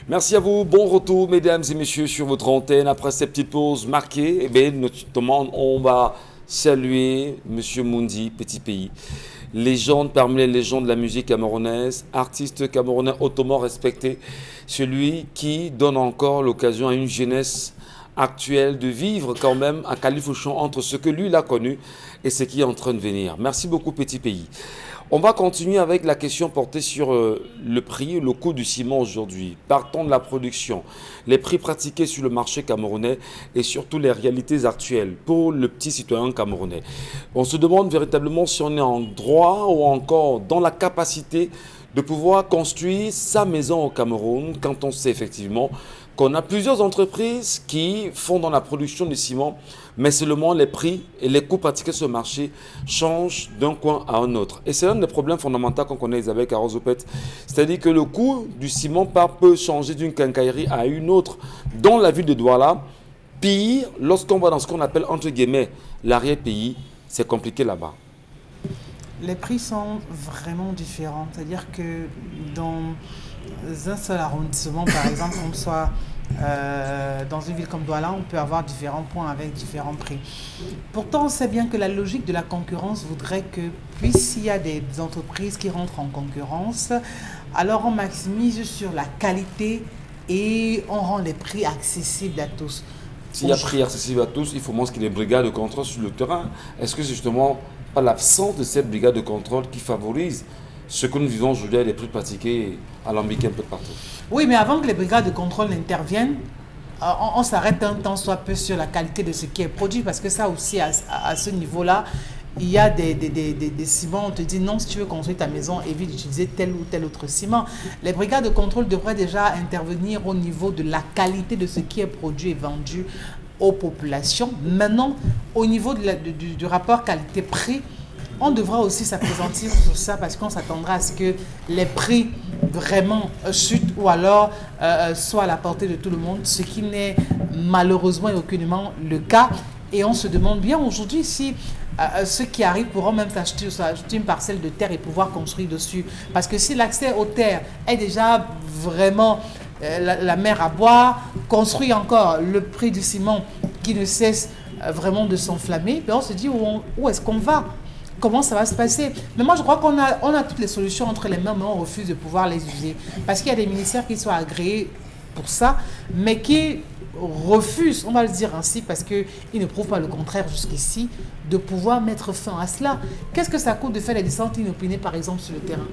Merci à vous. Bon retour, mesdames et messieurs, sur votre antenne. Après cette petite pause marquée, eh bien, notamment, on va saluer Monsieur Mundi, Petit Pays. Légende parmi les légendes de la musique camerounaise, artiste camerounais hautement respecté, celui qui donne encore l'occasion à une jeunesse actuelle de vivre quand même à califourchon entre ce que lui il a connu et ce qui est en train de venir. Merci beaucoup, Petit Pays. On va continuer avec la question portée sur le prix, le coût du ciment aujourd'hui. Partons de la production, les prix pratiqués sur le marché camerounais et surtout les réalités actuelles pour le petit citoyen camerounais. On se demande véritablement si on est en droit ou encore dans la capacité de pouvoir construire sa maison au Cameroun quand on sait effectivement qu'on a plusieurs entreprises qui font dans la production du ciment, mais seulement les prix et les coûts pratiqués sur le marché changent d'un coin à un autre. Et c'est l'un des problèmes fondamentaux qu'on connaît, Isabelle Carozopet. C'est-à-dire que le coût du ciment peut changer d'une quincaillerie à une autre. Dans la ville de Douala, pire, lorsqu'on va dans ce qu'on appelle, entre guillemets, l'arrière-pays, c'est compliqué là-bas. Les prix sont vraiment différents. C'est-à-dire que dans un seul arrondissement, par exemple, comme soit dans une ville comme Douala, on peut avoir différents points avec différents prix. Pourtant, on sait bien que la logique de la concurrence voudrait que, puisqu'il y a des entreprises qui rentrent en concurrence, alors on maximise sur la qualité et on rend les prix accessibles à tous. S'il y a prix accessible à tous, il faut moins qu'il y ait des brigades de contrôle sur le terrain. Est-ce que c'est justement pas l'absence de cette brigade de contrôle qui favorise ce que nous vivons aujourd'hui, les prix pratiqués alambiqués un peu partout? Oui, mais avant que les brigades de contrôle n'interviennent, on s'arrête un temps soit peu sur la qualité de ce qui est produit, parce que ça aussi, à ce niveau-là, il y a des ciments, on te dit non, si tu veux construire ta maison, évite d'utiliser tel ou tel autre ciment. Les brigades de contrôle devraient déjà intervenir au niveau de la qualité de ce qui est produit et vendu aux populations. Maintenant, au niveau du rapport qualité-prix, on devra aussi s'appesantir sur ça, parce qu'on s'attendra à ce que les prix vraiment chutent ou alors soient à la portée de tout le monde, ce qui n'est malheureusement et aucunement le cas. Et on se demande bien aujourd'hui si ceux qui arrivent pourront même s'acheter une parcelle de terre et pouvoir construire dessus. Parce que si l'accès aux terres est déjà vraiment la mer à boire, construire encore le prix du ciment qui ne cesse vraiment de s'enflammer, on se dit où est-ce qu'on va? Comment ça va se passer? Mais moi, je crois qu'on a toutes les solutions entre les mains, mais on refuse de pouvoir les user. Parce qu'il y a des ministères qui sont agréés pour ça, mais qui refusent, on va le dire ainsi, parce qu'ils ne prouvent pas le contraire jusqu'ici, de pouvoir mettre fin à cela. Qu'est-ce que ça coûte de faire des descentes inopinées, par exemple, sur le terrain?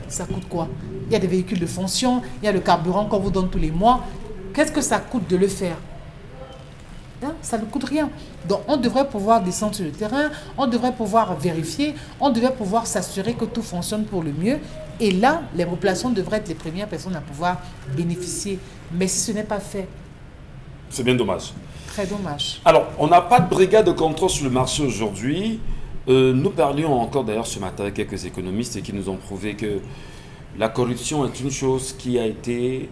Ça coûte quoi? Il y a des véhicules de fonction, il y a le carburant qu'on vous donne tous les mois. Qu'est-ce que ça coûte de le faire? Ça ne coûte rien. Donc, on devrait pouvoir descendre sur le terrain, on devrait pouvoir vérifier, on devrait pouvoir s'assurer que tout fonctionne pour le mieux. Et là, les populations devraient être les premières personnes à pouvoir bénéficier. Mais si ce n'est pas fait, c'est bien dommage. Très dommage. Alors, on n'a pas de brigade de contrôle sur le marché aujourd'hui. Nous parlions encore d'ailleurs ce matin avec quelques économistes qui nous ont prouvé que la corruption est une chose qui a été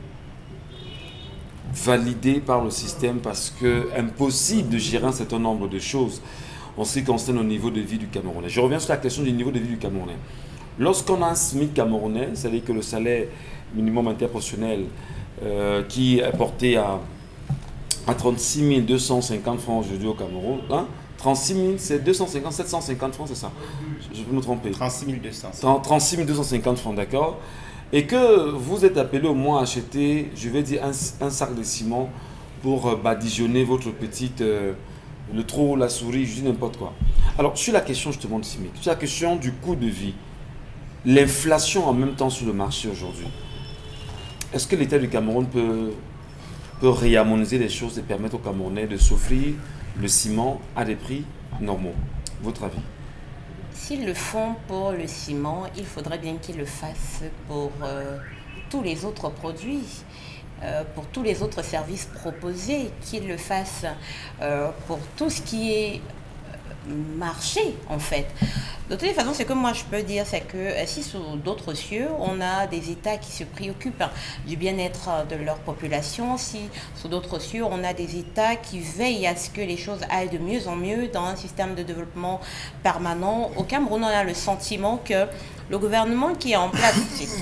validé par le système parce que impossible de gérer un certain nombre de choses en ce qui concerne le niveau de vie du Camerounais. Je reviens sur la question du niveau de vie du Camerounais. Lorsqu'on a un SMIC camerounais, c'est-à-dire que le salaire minimum interprofessionnel qui est porté à 36 250 francs aujourd'hui au Cameroun, 36 000, c'est 250, 750 francs, c'est ça? Je peux me tromper. 36 200. 36 250 francs, d'accord. Et que vous êtes appelé au moins à acheter, je vais dire, un sac de ciment pour badigeonner votre petite, le trou, la souris, je dis n'importe quoi. Alors, sur la question justement du CIMIC, sur la question du coût de vie, l'inflation en même temps sur le marché aujourd'hui, est-ce que l'État du Cameroun peut réharmoniser les choses et permettre aux Camerounais de s'offrir le ciment à des prix normaux? Votre avis? S'ils le font pour le ciment, il faudrait bien qu'ils le fassent pour tous les autres produits, pour tous les autres services proposés, qu'ils le fassent pour tout ce qui est marché en fait. De toute façon, ce que moi je peux dire, c'est que si sous d'autres cieux, on a des États qui se préoccupent du bien-être de leur population, si sous d'autres cieux, on a des États qui veillent à ce que les choses aillent de mieux en mieux dans un système de développement permanent, au Cameroun, on a le sentiment que Le gouvernement qui est en place,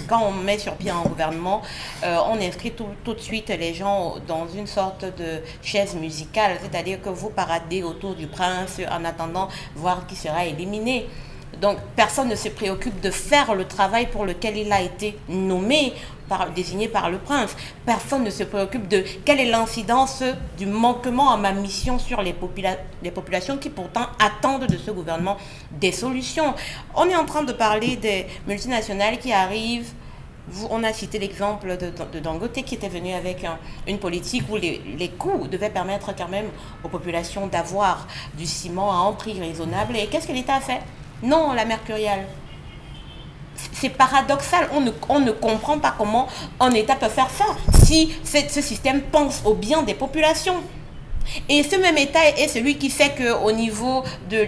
quand on met sur pied un gouvernement, on inscrit tout de suite les gens dans une sorte de chaise musicale, c'est-à-dire que vous paradez autour du prince en attendant voir qui sera éliminé. Donc personne ne se préoccupe de faire le travail pour lequel il a été nommé, désigné par le prince. Personne ne se préoccupe de quelle est l'incidence du manquement à ma mission sur les populations qui pourtant attendent de ce gouvernement des solutions. On est en train de parler des multinationales qui arrivent. On a cité l'exemple de Dangote qui était venu avec une politique où les coûts devaient permettre quand même aux populations d'avoir du ciment à un prix raisonnable. Et qu'est-ce que l'État a fait? Non, la mercuriale. C'est paradoxal, on ne comprend pas comment un État peut faire ça si ce système pense au bien des populations. Et ce même État est celui qui fait qu'au niveau de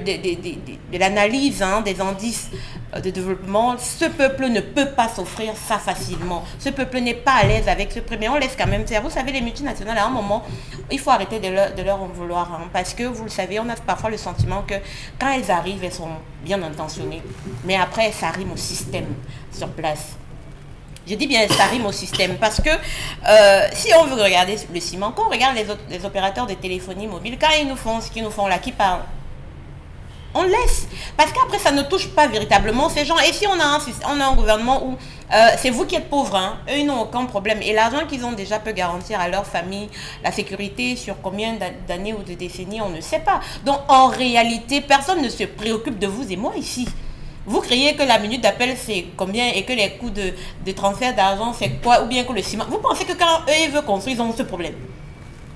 l'analyse des indices de développement, ce peuple ne peut pas s'offrir ça facilement. Ce peuple n'est pas à l'aise avec ce prix, mais on laisse quand même faire. Vous savez, les multinationales, à un moment, il faut arrêter de leur en vouloir. Parce que, vous le savez, on a parfois le sentiment que quand elles arrivent, elles sont bien intentionnées. Mais après, ça rime au système sur place. Je dis bien ça rime au système parce que si on veut regarder le ciment, quand on regarde les opérateurs de téléphonie mobile, quand ils nous font ce qu'ils nous font là, qui parlent, on laisse. Parce qu'après, ça ne touche pas véritablement ces gens. Et si on a un gouvernement où c'est vous qui êtes pauvres, eux, ils n'ont aucun problème. Et l'argent qu'ils ont déjà peut garantir à leur famille la sécurité sur combien d'années ou de décennies, on ne sait pas. Donc, en réalité, personne ne se préoccupe de vous et moi ici. Vous criez que la minute d'appel c'est combien et que les coûts de transfert d'argent c'est quoi, ou bien que le ciment. Vous pensez que quand eux ils veulent construire, ils ont ce problème.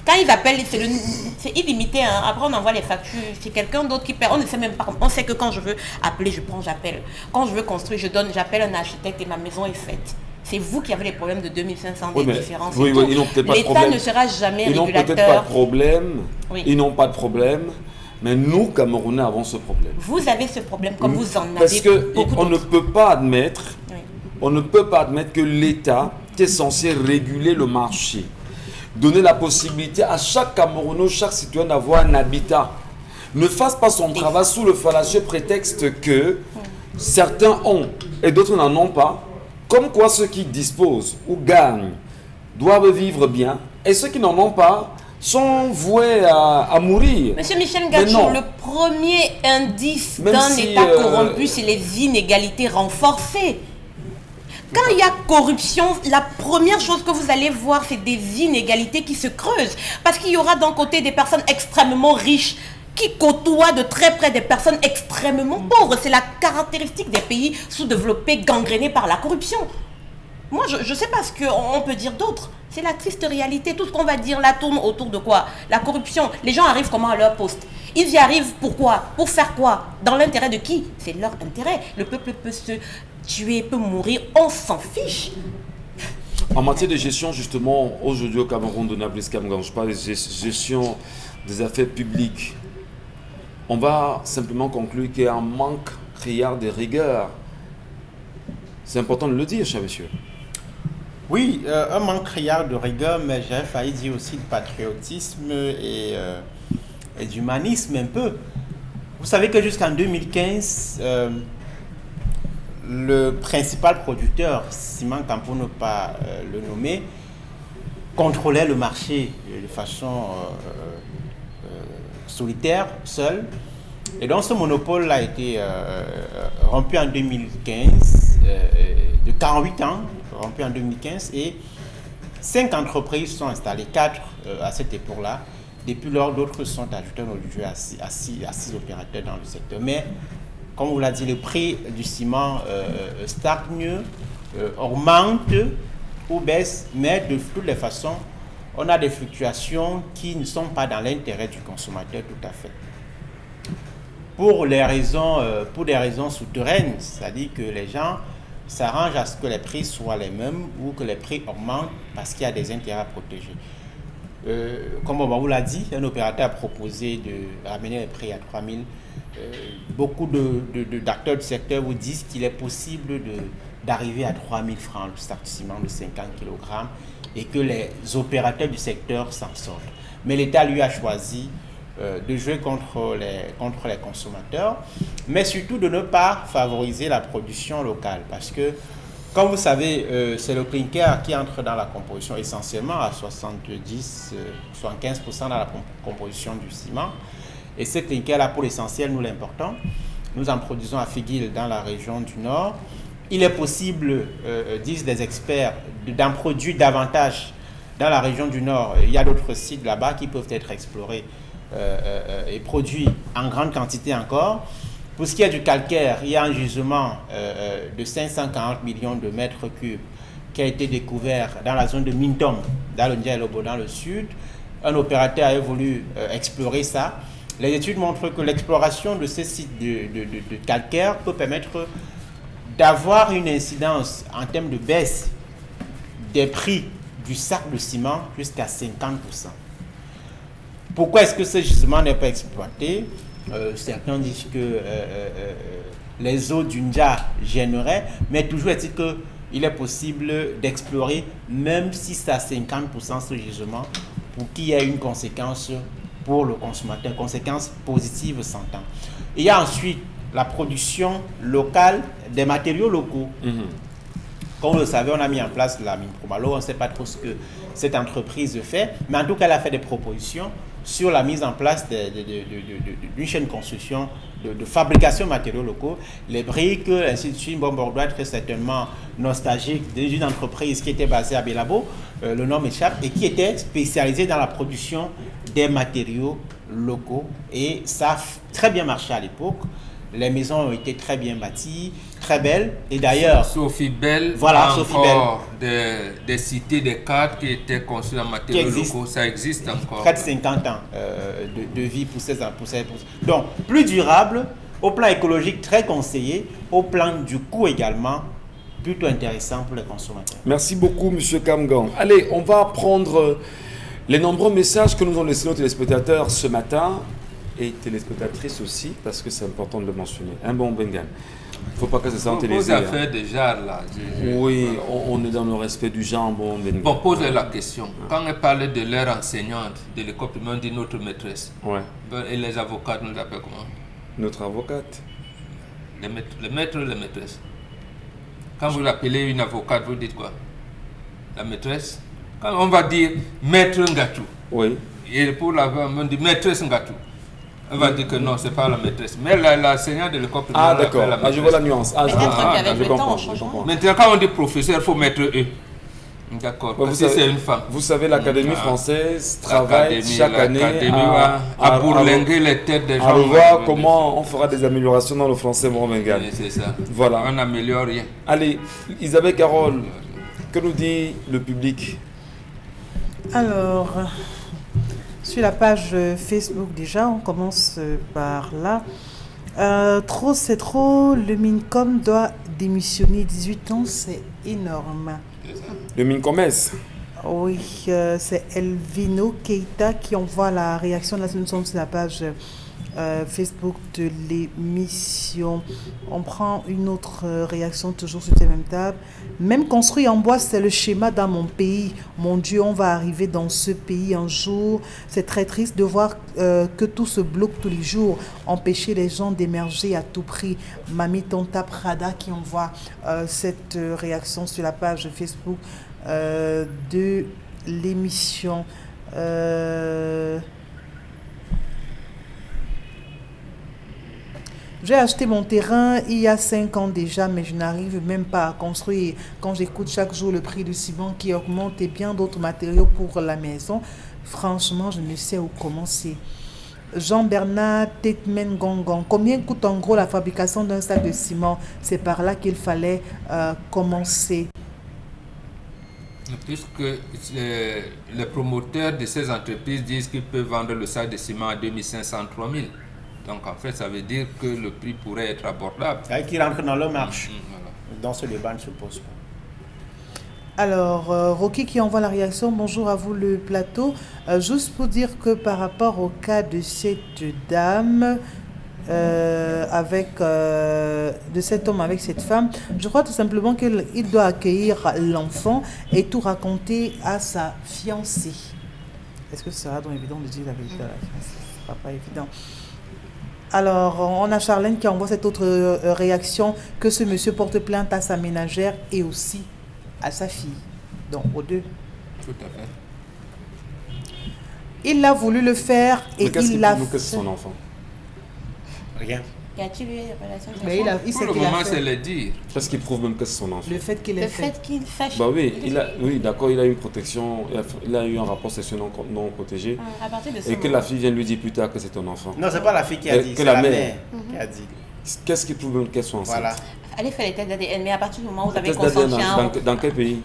Quand ils appellent, c'est illimité. Après on envoie les factures, c'est quelqu'un d'autre qui perd. On ne sait même pas. On sait que quand je veux appeler, j'appelle. Quand je veux construire, j'appelle un architecte et ma maison est faite. C'est vous qui avez les problèmes de 2500 des différences. Oui, ils n'ont peut-être pas de problème. L'État ne sera jamais régulateur. Ils n'ont peut-être pas de problème. Oui. Ils n'ont pas de problème. Mais nous, Camerounais, avons ce problème. Vous avez ce problème comme vous en avez. Parce qu'on ne peut pas admettre, que l'État, qui est censé réguler le marché, donner la possibilité à chaque Camerounais, chaque citoyen d'avoir un habitat, ne fasse pas son travail sous le fallacieux prétexte que certains ont et d'autres n'en ont pas. Comme quoi ceux qui disposent ou gagnent doivent vivre bien et ceux qui n'en ont pas sont voués à mourir. Monsieur Michel Gachou, le premier indice d'un État corrompu, c'est les inégalités renforcées. Quand il y a corruption, la première chose que vous allez voir, c'est des inégalités qui se creusent. Parce qu'il y aura d'un côté des personnes extrêmement riches qui côtoient de très près des personnes extrêmement pauvres. C'est la caractéristique des pays sous-développés, gangrénés par la corruption. Moi, je ne sais pas ce qu'on peut dire d'autre. C'est la triste réalité. Tout ce qu'on va dire là tourne autour de quoi? La corruption. Les gens arrivent comment à leur poste? Ils y arrivent pourquoi? Pour faire quoi? Dans l'intérêt de qui? C'est leur intérêt. Le peuple peut se tuer, peut mourir. On s'en fiche. En matière de gestion, justement, aujourd'hui au Cameroun, de Nablus Kamgan, je parle de gestion des affaires publiques. On va simplement conclure qu'il y a un manque criard de rigueur. C'est important de le dire, cher monsieur. Oui, un manque criard de rigueur, mais j'ai failli dire aussi de patriotisme et d'humanisme un peu. Vous savez que jusqu'en 2015, le principal producteur, Ciment Camp pour ne pas le nommer, contrôlait le marché de façon solitaire, seul. Et donc ce monopole a été rompu en 2015, de 48 ans, rompu en 2015, et 5 entreprises sont installées, 4 à cette époque-là. Depuis lors, d'autres sont ajoutés aujourd'hui à 6 opérateurs dans le secteur. Mais, comme vous l'avez dit, le prix du ciment stagne, augmente ou baisse, mais de toutes les façons, on a des fluctuations qui ne sont pas dans l'intérêt du consommateur tout à fait. Pour des raisons souterraines, c'est-à-dire que les gens s'arrangent à ce que les prix soient les mêmes ou que les prix augmentent parce qu'il y a des intérêts à protéger. Comme on vous l'a dit, un opérateur a proposé de ramener les prix à 3 000. Beaucoup d'acteurs du secteur vous disent qu'il est possible d'arriver à 3 000 francs le sac de ciment de 50 kg et que les opérateurs du secteur s'en sortent. Mais l'État lui a choisi de jouer contre les consommateurs, mais surtout de ne pas favoriser la production locale. Parce que, comme vous savez, c'est le clinker qui entre dans la composition essentiellement à 75% dans la composition du ciment. Et ce clinker-là, pour l'essentiel, nous l'importons. Nous en produisons à Figuil dans la région du Nord. Il est possible, disent les experts, d'en produire davantage dans la région du Nord. Il y a d'autres sites là-bas qui peuvent être explorés et produits en grande quantité encore. Pour ce qui est du calcaire, il y a un gisement de 540 millions de mètres cubes qui a été découvert dans la zone de Mintom, dans le Ndiaye-Lobo, dans le sud. Un opérateur a voulu explorer ça. Les études montrent que l'exploration de ces sites de calcaire peut permettre d'avoir une incidence en termes de baisse des prix du sac de ciment jusqu'à 50%. Pourquoi est-ce que ce gisement n'est pas exploité? Certains disent que les eaux du Ndja gêneraient, mais toujours est-il qu'il est possible d'explorer, même si c'est à 50% ce gisement, pour qu'il y ait une conséquence pour le consommateur, conséquences positives s'entend. Il y a ensuite la production locale des matériaux locaux. Comme vous le savez, on a mis en place la mine Promalo, on ne sait pas trop ce que cette entreprise fait, mais en tout cas, elle a fait des propositions sur la mise en place d'une chaîne de construction, de fabrication de matériaux locaux. Les briques, ainsi de suite, bon, on doit être certainement nostalgique d'une entreprise qui était basée à Belabo, le nom m'échappe, et qui était spécialisée dans la production des matériaux locaux. Et ça a très bien marché à l'époque. Les maisons ont été très bien bâties, très belles. Et d'ailleurs, Sophie Bell, voilà, Sophie Bell. Des cités, des cadres qui étaient construits en matériaux locaux, ça existe encore. 4-50 ans de vie pour ces. Donc, plus durable, au plan écologique, très conseillé, au plan du coût également, plutôt intéressant pour les consommateurs. Merci beaucoup, M. Kamgan. Allez, on va prendre les nombreux messages que nous ont laissés nos téléspectateurs ce matin et téléspectatrices aussi, parce que c'est important de le mentionner. Un bon Bengal. Il ne faut pas que ça sente les Vos affaires déjà là. Oui, on est dans le respect du genre, bon Bengal. Bon, posez la question. Quand elle parle de leur enseignante de l'école primaire, on dit notre maîtresse. Ouais. Et les avocats nous appellent comment? Notre avocate. Les maîtres, les maîtresses. Quand vous appelez une avocate, vous dites quoi? La maîtresse. Quand on va dire maître Ngatou, oui. Et pour la femme, on dit maîtresse Ngatou. On va dire que non, ce n'est pas la maîtresse. Mais l'enseignant de l'école primaire. Ah, d'accord. Ah, je vois la nuance. Ah, je comprends. Maintenant, quand on dit professeur, il faut mettre eux. D'accord. Ouais, parce que c'est une femme. Vous savez, l'Académie française travaille chaque année à bourlinguer les têtes des gens. À revoir comment on fera des améliorations dans le français Bengal. C'est ça. Voilà. On n'améliore rien. Allez, Isabelle Carole, que nous dit le public? Alors, sur la page Facebook déjà, on commence par là. C'est trop, le Mincom doit démissionner. 18 ans, c'est énorme. Le Mincomès. Oui, c'est Elvino Keita qui envoie la réaction. Là, nous sommes sur la page Facebook de l'émission. On prend une autre réaction toujours sur cette même table. Même construit en bois, c'est le schéma dans mon pays. Mon Dieu, on va arriver dans ce pays un jour. C'est très triste de voir que tout se bloque tous les jours. Empêcher les gens d'émerger à tout prix. Mami Tonta Prada qui envoie cette réaction sur la page Facebook de l'émission. J'ai acheté mon terrain il y a 5 ans déjà, mais je n'arrive même pas à construire. Quand j'écoute chaque jour le prix du ciment qui augmente et bien d'autres matériaux pour la maison, franchement, je ne sais où commencer. Jean-Bernard Tetmen Gongon, combien coûte en gros la fabrication d'un sac de ciment? C'est par là qu'il fallait commencer. Puisque les promoteurs de ces entreprises disent qu'ils peuvent vendre le sac de ciment à 2500, 3000. Donc en fait, ça veut dire que le prix pourrait être abordable. Et qui rentre dans leur marche. Voilà. Dans ce débat ne se pose pas. Alors, Rocky qui envoie la réaction, bonjour à vous le plateau. Juste pour dire que par rapport au cas de cette dame, de cet homme avec cette femme, je crois tout simplement qu'il doit accueillir l'enfant et tout raconter à sa fiancée. Est-ce que ce sera donc évident de dire la vérité à la fiancée? Pas évident. Alors, on a Charlène qui envoie cette autre réaction, que ce monsieur porte plainte à sa ménagère et aussi à sa fille. Donc, aux deux. Tout à fait. Il a voulu le faire et il l'a fait. Qu'est-ce que c'est son enfant? Rien. Y a-t-il eu des relations Mais il Pour sait le qu'il a moment, fait. c'est le dire. Qu'est-ce qui prouve même que c'est son enfant? Le fait qu'il ait Le fait. fait qu'il sache. Bah oui, oui, d'accord, il a eu une protection, il a eu un rapport sexuel non protégé. À partir de ce Et que moment. la fille vient lui dire plus tard que c'est ton enfant. Non, c'est pas la fille qui a dit, Que c'est la la mère. mère qui a dit. Qu'est-ce qui prouve même qu'elles sont enceintes? Voilà. Allez faire les tests d'ADN, mais à partir du moment où vous avez Test d'ADN consenti dans quel pays?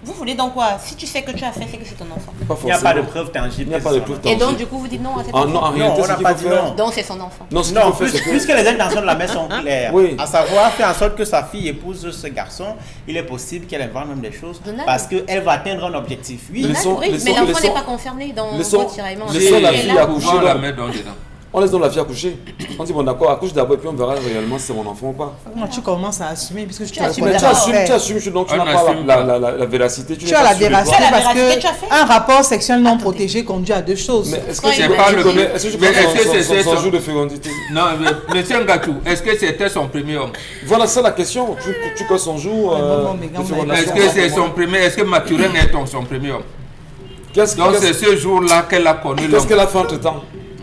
vous voulez donc quoi? Si tu sais que tu as fait, c'est que c'est ton enfant. Pas Il n'y a pas de forcément. preuve tangible. Il n'y a que pas c'est de son preuve enfant. Et donc, tangible. du coup, vous dites non à cet Ah enfant. non, en réalité, on ce n'a qu'il pas faut dit faire. non. Donc, c'est son enfant. Non, ce qu'il Non, faut faire, c'est que. puisque les intentions de la mère sont claires, Oui. à savoir faire en sorte que sa fille épouse ce garçon, il est possible qu'elle invente même des choses Donald. parce qu'elle va atteindre un objectif. Oui, Laissons- Oui, mais laissons- l'enfant laissons- n'est pas concerné dans laissons- votre tiraillement. laissons la Et fille là, accoucher. Voir la donc. main dans dedans. On laisse donc la fille accoucher. On dit bon d'accord, accouche d'abord et puis on verra réellement si c'est mon enfant ou pas. Comment tu commences à assumer puisque tu assumes connais Mais tu pas assumes, faire. tu assumes, donc tu On n'as pas assume pas. la véracité. Tu as la véracité La parce véracité, tu as fait. que un rapport sexuel non protégé conduit à deux choses. Mais est-ce Quand que il tu est pas le- connais, est-ce que tu Mais est-ce que connais c'est son ça? jour de fécondité? Non, mais monsieur Ngatou, est-ce que c'était son premier homme? Voilà, c'est la question. Tu connais son jour mais de non, fécondation? Est-ce que c'est son premier, est-ce que Mathurin est son premier homme? Qu'est-ce Donc c'est ce jour-là qu'elle a connu l'homme. qu'elle a fait entre temps?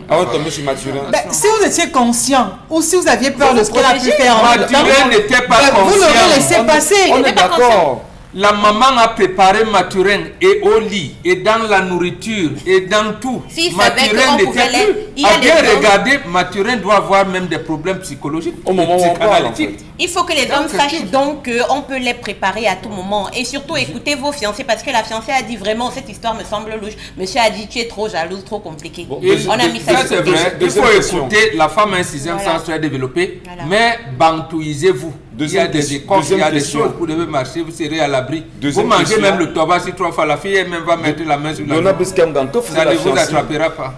Avant de tomber sur Mathurin. Ben, si vous étiez conscient ou si vous aviez peur de ce qu'elle a pu faire, Mathurin n'était pas vous l'aurez conscient. laissé passer. On est d'accord. La maman a préparé Mathurin et au lit, et dans la nourriture, et dans tout. S'il savait Mathurin qu'on n'était pouvait plus. l'aider, il y a À bien des hommes- regarder, Mathurin doit avoir même des problèmes psychologiques. Au moment où on parle, en fait. psychanalytiques. Il faut que les hommes Donc, sachent donc qu'on peut les préparer à tout moment. Et surtout, écoutez vos fiancés parce que la fiancée a dit vraiment, cette histoire me semble louche. Monsieur a dit, tu es trop jalouse, trop compliqué. Bon, Et On a mis ça ça c'est sur vrai, il Deuxième faut question. écouter, la femme a un sixième Voilà. sens très développé, Voilà. mais bantouisez-vous. Deuxième Il y a des question. écoles, il y a Deuxième des question. choses, vous devez marcher, vous serez à l'abri. Deuxième Vous mangez question. même le tabac si 3 fois, la fille elle-même va mettre la main sur la Donna joue. Biskamgan, que faisait Ça la ne vous fiancée? attrapera pas.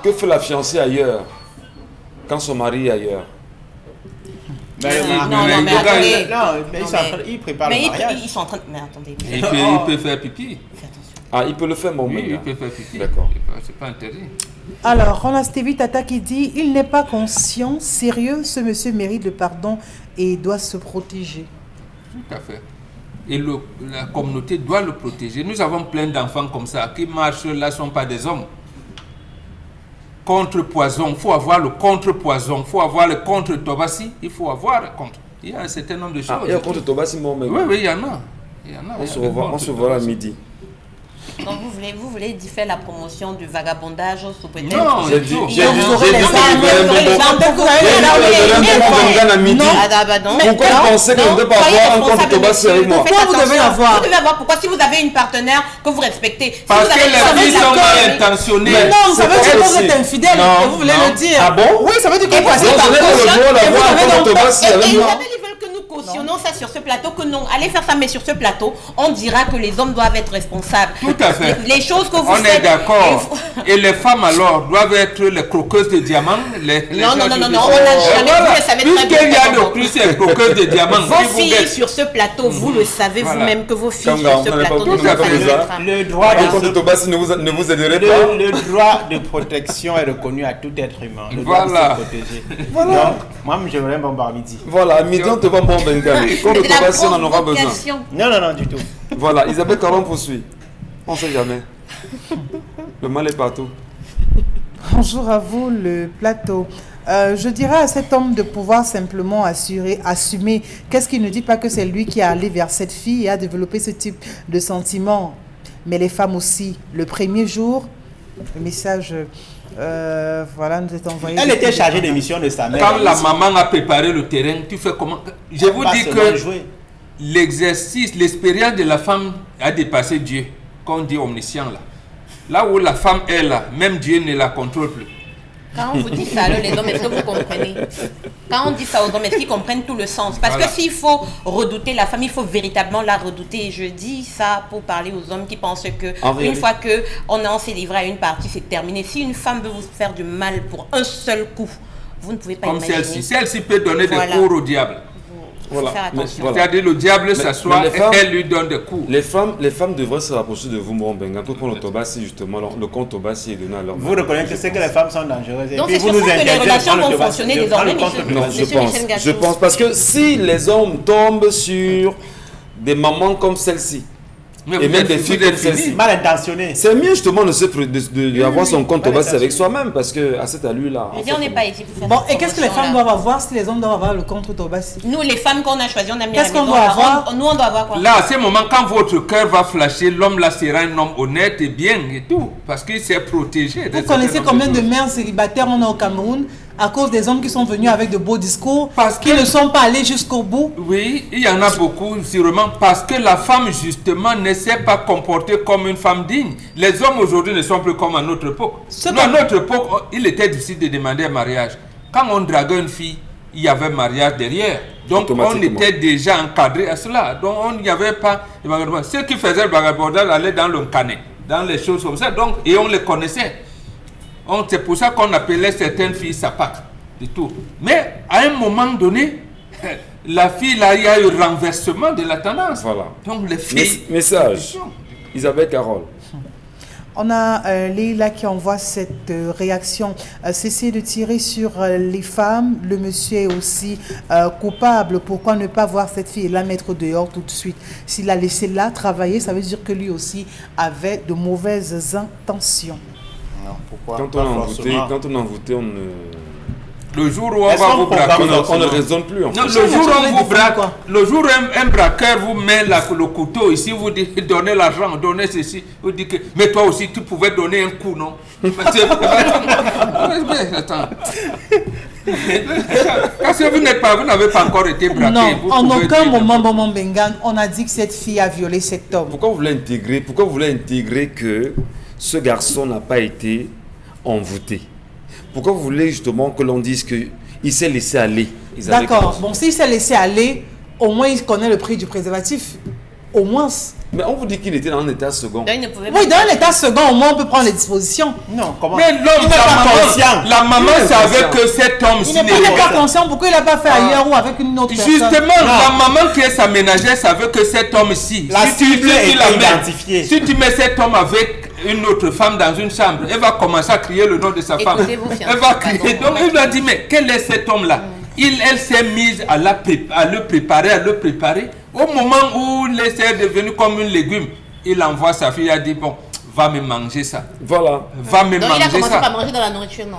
Que fait la fiancée ailleurs quand son mari est ailleurs? Mais Non, mais le gars, attendez. non, mais Non, ils préparent mais le mariage. ils sont en train de... Mais attendez, Il peut faire pipi. fais attention. Ah, il peut le faire, mon Oui, mec. il peut faire pipi. D'accord. C'est pas interdit. Alors, on a Stevie Tata qui dit il n'est pas conscient, sérieux, ce monsieur mérite le pardon et doit se protéger. Tout à fait. Et la communauté doit le protéger. Nous avons plein d'enfants comme ça qui marchent là, ne sont pas des hommes. Contre-poison, il faut avoir le contre-poison, il faut avoir le contre-tobassi, il faut avoir le contre. Il y a un certain nombre de choses. Ah, il y a un compte de Toba, c'est mon mec. Oui, oui, il y en a. Il y en a. On se revoit à midi. Donc vous voulez faire la promotion du vagabondage sous prétexte... Non, J'ai dit, non. j'ai Non, dit, vous j'ai aurez dit les que armes, je vous aurez les vais armes, un vous bonbon. aurez J'ai dit les armes, que je oui, vais un oui, bonbon à midi. Non. Ah, bah non. Pourquoi Non, vous pensez que je non, ne devais pas soyez avoir un compte responsable, Toba monsieur. avec moi? Faites Pourquoi vous devez attention. l'avoir? Vous devez avoir. Pourquoi si vous avez une partenaire que vous respectez? Si Parce vous que avez- les ça veut filles dire sont que- mal intentionnées. Mais non, ça c'est veut dire pas que vous possible. êtes infidèle Non, et vous voulez non. le dire. Ah bon? Oui, ça veut dire que vous Et passez vous par Je n'ai pas le droit d'avoir un avez compte donc Toba pas- avec Et moi. Isabelle, ils veulent que nous cautionnons ça sur ce plateau, que non. Allez faire ça, mais sur ce plateau, on dira que les hommes doivent être responsables. Tout à fait. Les choses que vous On faites... est d'accord. Et les femmes alors doivent être les croqueuses de diamants. Non, on n'a jamais Voilà. vu, ça va être très Puisqu'il y a bien. de plus les croqueuses de diamants. Vos qui vous filles guettent. sur ce plateau, vous le savez Voilà. vous-même que vos filles Comme sur on ce n'avait pas- plateau on ne n'avait sont pas pas besoin. neutres. Le droit Un compte de Toba ne vous aiderait pas. le droit de protection est reconnu à tout être humain. Le droit Voilà. de se protéger. Voilà. Donc, moi, je voudrais un bon bar midi. Voilà, à midi, on te vend bon Bengali. Compte C'est de Toba, la si on en aura besoin. provocation. Non, non, non, du tout. Voilà, Isabelle Caron poursuit. On ne sait jamais. Le mal est partout. Bonjour à vous, le plateau. Je dirais à cet homme de pouvoir simplement assumer. Qu'est-ce qu'il ne dit pas que c'est lui qui est allé vers cette fille et a développé ce type de sentiment. Mais les femmes aussi. Le premier jour, le message, voilà, nous est envoyé. Elle était chargée de mission de sa mère. Quand la maman a préparé le terrain, tu fais comment? Je vous Pas dis seulement que jouer. l'exercice, l'expérience de la femme a dépassé Dieu, qu'on dit omniscient là. Là où la femme est là, même Dieu ne la contrôle plus. Quand on vous dit ça, alors, les hommes, est-ce que vous comprenez? Quand on dit ça aux hommes, est-ce qu'ils comprennent tout le sens? Parce Voilà. que s'il faut redouter la femme, il faut véritablement la redouter. Et je dis ça pour parler aux hommes qui pensent que En une réalité. fois qu'on s'est livré à une partie, c'est terminé. Si une femme veut vous faire du mal pour un seul coup, vous ne pouvez pas Comme imaginer. celle-ci. Celle-ci peut donner Voilà. des cours au diable. Voilà. faire Mais attention. voilà. C'est-à-dire le diable Mais s'assoit les et femmes- elle lui donne des coups. Les femmes devraient se rapprocher de vous, Mouambenga, pour prendre le Tobassi, justement, le compte Tobassi est donné à leur Vous reconnaissez que les femmes sont dangereuses. Et Donc, puis c'est vous sur nous ça que les interdisez de relations prendre le vont fonctionner de prendre le désormais, compte monsieur. Non, Tobassi. je pense. Michel Gassou. Je pense parce que si les hommes tombent sur des mamans comme celle-ci, Mais et vous même êtes des foutu filles d'être comme celle-ci, fini. Mal intentionné. c'est mieux justement d'avoir son compte Pas Tobassi avec d'intention. soi-même parce que à cet allure-là. Je veux dire, on n'est pas ici pour faire Bon, cette et qu'est-ce que les femmes promotion-là. doivent avoir si les hommes doivent avoir le contre Tobassi? Nous, les femmes qu'on a choisies, on a mis Qu'est-ce à la qu'on maison, doit là, avoir? Nous, on doit avoir quoi? Là, à ce moment, quand votre cœur va flasher, l'homme là sera un homme honnête et bien et tout. Parce qu'il s'est protégé. Vous connaissez combien de mères célibataires on a au Cameroun à cause des hommes qui sont venus avec de beaux discours, Parce qui que- ne sont pas allés jusqu'au bout? Oui, il y en a beaucoup, sûrement, parce que la femme, justement, ne s'est pas comportée comme une femme digne. Les hommes aujourd'hui ne sont plus comme à notre époque. Ce Nous, à que- notre époque, il était difficile de demander un mariage. Quand on draguait une fille, il y avait mariage derrière. Donc, on Automatiquement. était déjà encadré à cela. Donc, on n'y avait pas de vagabondage. Ceux qui faisaient le vagabondage allaient dans le canet, dans les choses comme ça. Donc, et on les connaissait. C'est pour ça qu'on appelait certaines filles sapates et tout. Mais à un moment donné, la fille, là, il y a eu renversement de la tendance. Voilà. Donc les filles... Message. Isabelle Carole. On a Leila qui envoie cette réaction. Cessez de tirer sur les femmes. Le monsieur est aussi coupable. Pourquoi ne pas voir cette fille et la mettre dehors tout de suite? S'il l'a laissé là travailler, ça veut dire que lui aussi avait de mauvaises intentions. Non, pourquoi Quand pas on est envoûté, forcément. on ne... Le jour où on Est-ce va qu'on vous programme braquer... on ne raisonne plus en fait. Non, le Ça, jour où ça on veut vous dire braque, quoi? le jour où un braqueur vous met le couteau ici, vous dites donnez l'argent, donnez ceci, vous dites que mais toi aussi tu pouvais donner un coup, non? Attends. Parce que vous n'avez pas encore été braqué. Non, vous en pouvez aucun dire- moment, Maman Bengan, on a dit que cette fille a violé cet homme. Pourquoi vous voulez intégrer que ce garçon n'a pas été envoûté? Pourquoi vous voulez justement que l'on dise qu'il s'est laissé aller? Isabelle D'accord. Carole. Bon, s'il s'est laissé aller, au moins il connaît le prix du préservatif. Au moins. Mais on vous dit qu'il était dans un état second. Donc, il ne pouvait Oui, pas- dans l'état second, au moins on peut prendre les dispositions. Non, comment? Mais l'homme, Il n'est pas conscient. la maman Il est savait conscient. que cet homme Il ci n'est n'était pas conscient. Pourquoi il n'a pas fait ailleurs ou avec une autre personne? Justement, la maman qui est sa ménagère savait que cet homme-ci, La cible était la mets, identifiée. si tu mets cet homme avec une autre femme dans une chambre, elle va commencer à crier le nom de sa femme. Écoutez-vous, fiancé, Elle va crier. pardon, Donc il lui a dit, mais quel est cet homme-là? Elle s'est mise à le préparer. Au moment où il est devenu comme un légume, il envoie sa fille, il a dit, bon, va me manger ça. Voilà. Va me Donc, il a manger commencé ça. par manger dans la nourriture, non?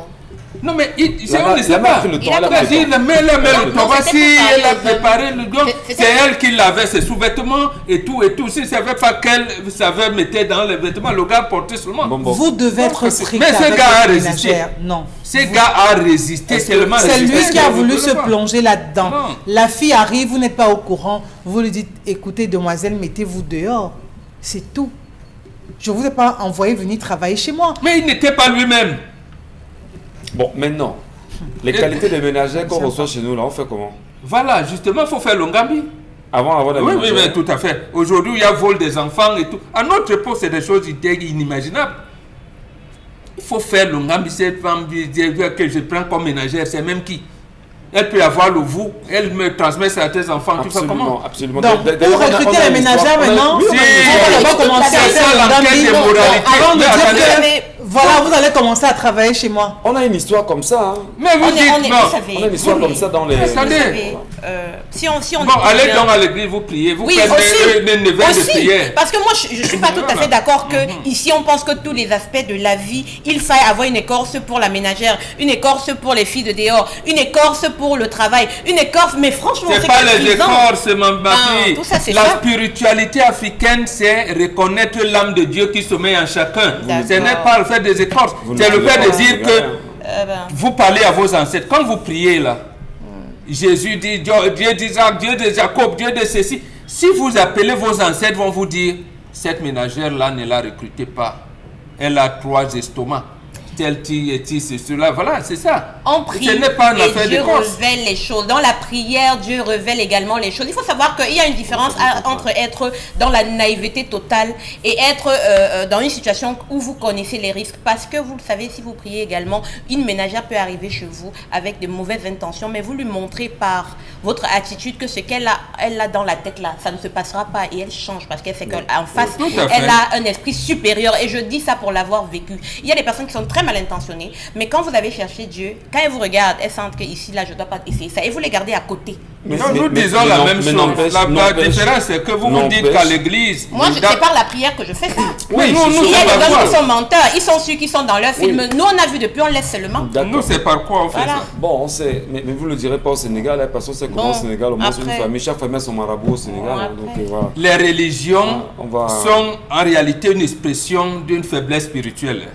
Non, mais La on ne sait mère a pas. pris le temps, Il a elle a pris pris le temps. Mais le Non, Tobassi, c'était elle a préparé aux préparé hommes. le don. C'était- C'est elle qui lavait ses sous-vêtements et tout. Si ne savait pas qu'elle savait mettre dans les vêtements, le gars portait seulement. Bon. Vous devez être strict Mais ce avec gars a les résisté. ménagères. Non. Ce gars a résisté tellement. C'est lui résisté qui a que vous voulu pouvez se pas. plonger là-dedans. Non. La fille arrive, vous n'êtes pas au courant. Vous lui dites, écoutez, demoiselle, mettez-vous dehors. C'est tout. Je ne vous ai pas envoyé venir travailler chez moi. Mais il n'était pas lui-même. Bon, maintenant, les qualités des ménagères qu'on reçoit chez nous, là, on fait comment? Voilà, justement, il faut faire l'ongambi. Avant d'avoir des Oui, oui, ménagères. oui, tout à fait. Aujourd'hui, il y a vol des enfants et tout. À notre époque, c'est des choses inimaginables. Il faut faire l'ongambi. Cette femme que je prends comme ménagère, c'est même qui? Elle peut avoir le vous, elle me transmet certains enfants. Tu fais comment? Absolument. Donc, D'ailleurs, pour on a recruter les une histoire- ménagères on a- maintenant, oui, on a une Si. histoire. on va d'abord commencer à C'est ça, faire l'enquête l'ongambi. des moralités. Avant de Mais dire attendez. que, voilà, vous allez commencer à travailler chez moi. On a une histoire comme ça. Hein. Mais vous dites, vous bon, savez, On a une histoire comme ça dans les. vous Attendez. savez, si on bon, allez écoute donc bien- à l'église, vous priez, vous Oui, faites aussi, des neveux de aussi, prière. parce que moi je suis pas tout à fait d'accord que ici on pense que tous les aspects de la vie, il faille avoir une écorce pour la ménagère, une écorce pour les filles de dehors, une écorce pour le travail, une écorce, mais franchement C'est pas les écorces, écorces, ma fille. tout ça, c'est La ça. spiritualité africaine, c'est reconnaître l'âme de Dieu qui sommeille en chacun. D'accord. Ce n'est pas le fait des écorces. Vous C'est ne le voulez fait pas de dire regarder, que hein. vous parlez à vos ancêtres. Quand vous priez là, Jésus dit, Dieu d'Isaac, Dieu de Jacob, Dieu de ceci. Si vous appelez vos ancêtres, vont vous dire, cette ménagère-là ne la recrutez pas. Elle a 3 estomacs. tel et cela. Voilà, c'est ça. On prie Ce n'est pas une et affaire Dieu de force. révèle les choses. Dans la prière, Dieu révèle également les choses. Il faut savoir qu'il y a une différence entre être dans la naïveté totale et être dans une situation où vous connaissez les risques. Parce que vous le savez, si vous priez également, une ménagère peut arriver chez vous avec de mauvaises intentions, mais vous lui montrez par votre attitude que ce qu'elle a dans la tête là, ça ne se passera pas et elle change parce qu'elle sait qu'en face, Tout à fait. elle a un esprit supérieur et je dis ça pour l'avoir vécu. Il y a des personnes qui sont très mal intentionnées, mais quand vous avez cherché Dieu, quand elles vous regardent, elles sentent que ici, là, je ne dois pas essayer ça et vous les gardez à côté. Non, nous disons la même chose. La différence, c'est que vous vous dites qu'à l'église... Moi, c'est par la prière que je fais ça. Oui, nous, Il y a c'est des par hommes qui quoi? sont menteurs, ils sont sûrs qu'ils sont dans leur film. Nous, on a vu depuis, on laisse seulement. Nous, c'est par quoi on fait Voilà. ça? Bon, on sait, mais vous ne le direz pas au Sénégal, hein, parce qu'on sait comment Bon, au Sénégal, au moins c'est une après. famille, chaque famille a son marabout au Sénégal. Bon, hein, donc après. voilà. Les religions On va- sont en réalité une expression d'une faiblesse spirituelle.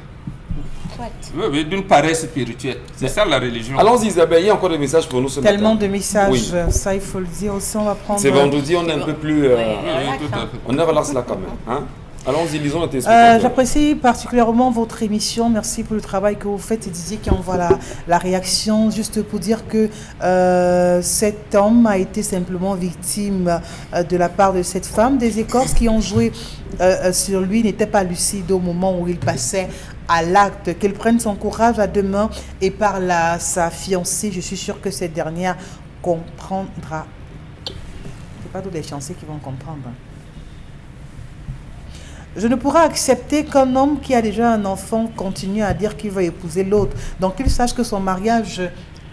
Soit. Oui, oui, d'une paresse spirituelle. C'est ça la religion. Allons-y Isabelle, il y a encore des messages pour nous ce Tellement matin. de messages, Oui. ça il faut le dire aussi, on va prendre... C'est vendredi, on est un peu plus... Oui, oui, tout à fait. on est relax là quand même. Hein? Allons-y, lisons le téléspectateur. J'apprécie particulièrement votre émission. Merci pour le travail que vous faites. Et Didier qui envoie la réaction, juste pour dire que cet homme a été simplement victime de la part de cette femme. Des écorces qui ont joué sur lui n'étaient pas lucides au moment où il passait à l'acte. Qu'elle prenne son courage à deux mains et parle à sa fiancée. Je suis sûre que cette dernière comprendra. C'est pas tous les fiancés qui vont comprendre. Je ne pourrais accepter qu'un homme qui a déjà un enfant continue à dire qu'il va épouser l'autre. Donc qu'il sache que son mariage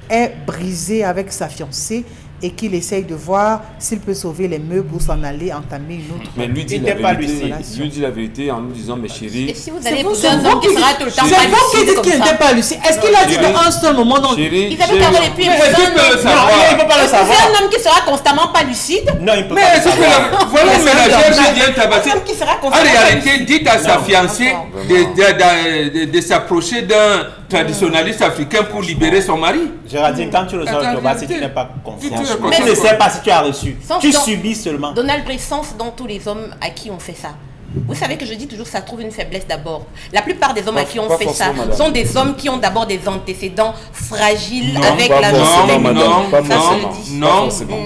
est brisé avec sa fiancée et qu'il essaye de voir s'il peut sauver les meubles ou s'en aller entamer une autre. Mais lui dit Il la n'était pas vérité. lucide. Lui dit la vérité en nous disant, mais Et chérie, si vous C'est allez vous, épouser un c'est homme vous qui qui sera dites- tout le temps c'est pas vous qui lucide dites comme qu'il ça. n'était pas lucide. Est-ce qu'il a dit Chérie. qu'un seul moment dans... chérie, Ils avaient chérie. parlé depuis Mais qui peut le Non, savoir? il ne peut pas le C'est savoir. un homme qui sera constamment pas lucide. Non, il ne peut Mais pas le est-ce que savoir. voilà une ménagère qui vient Un tabasser? homme qui sera En constamment pas réalité, lucide. dites à sa Non. fiancée de s'approcher d'un traditionnaliste africain pour libérer son mari. Géraldine, quand tu le sors, Attends, si tu n'as pas confiance, tu as tu confiance. ne sais pas si tu as reçu. Sans Tu dans- subis seulement. Donald Gray, sens dans tous les hommes à qui on fait ça. Vous savez que je dis toujours ça trouve une faiblesse d'abord. La plupart des hommes à qui on Pas fait ça forcément, madame. sont des hommes qui ont d'abord des antécédents fragiles Non, avec pas la forcément, notion madame, non, pas ça, je forcément. le dis. Non, forcément.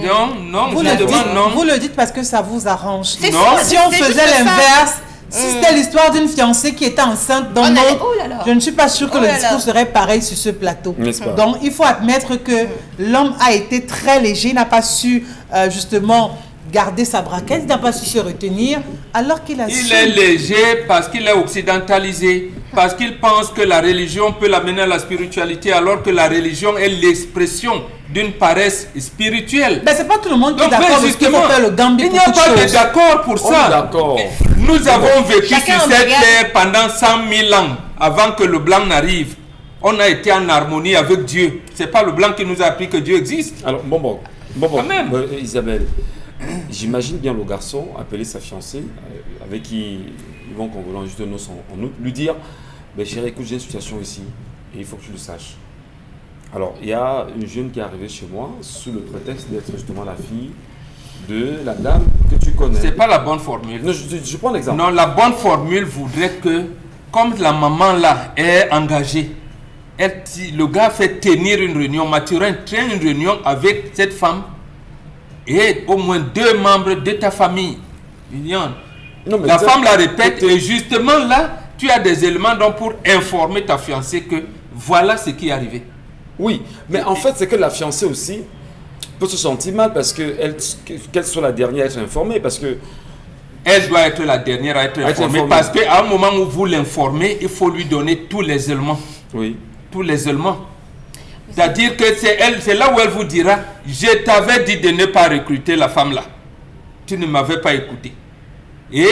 non, Vous je le, dites, demande non. vous le dites parce que ça vous arrange. C'est Non. ça, Si on c'est faisait juste ça. l'inverse, si c'était l'histoire d'une fiancée qui était enceinte d'un On allait- autre, oh là là. je ne suis pas sûre que Oh le là là. discours serait pareil sur ce plateau. N'est-ce pas? Donc il faut admettre que l'homme a été très léger, il n'a pas su justement garder sa braquette, il n'a pas su se retenir, alors qu'il a su... Il est léger parce qu'il est occidentalisé, parce qu'il pense que la religion peut l'amener à la spiritualité, alors que la religion est l'expression d'une paresse spirituelle. Ben, c'est pas tout le monde qui est Donc, d'accord mais parce qu'il faut justement, faire le Gambie il n'y pour a toute pas de chose. d'accord pour On est ça. d'accord. Nous avons vécu Chacun sur cette regarde. terre pendant 100 000 ans avant que le blanc n'arrive. On a été en harmonie avec Dieu. C'est pas le blanc qui nous a appris que Dieu existe. Alors, bon. Quand même. Isabelle, j'imagine bien le garçon appeler sa fiancée, avec qui ils vont convoler juste de noces en août, lui dire, ben, chérie, écoute, j'ai une situation ici, et il faut que tu le saches. Alors, il y a une jeune qui est arrivée chez moi, sous le prétexte d'être justement la fille de la dame que tu connais. C'est pas la bonne formule. Non, je prends l'exemple. Non, la bonne formule voudrait que, comme la maman là est engagée, le gars fait tenir une réunion, Mathurin traîne une réunion avec cette femme et au moins 2 membres de ta famille. Non, mais La ça- femme la répète et justement là, tu as des éléments donc pour informer ta fiancée que voilà ce qui est arrivé. Oui, mais en fait, c'est que la fiancée aussi peut se sentir mal parce qu'elle soit la dernière à être informée, parce que Elle doit être la dernière à être informée informée. parce qu'à un moment où vous l'informez, il faut lui donner tous les éléments. oui. Tous les éléments. C'est-à-dire que c'est là où elle vous dira, je t'avais dit de ne pas recruter la femme là. Tu ne m'avais pas écouté. Et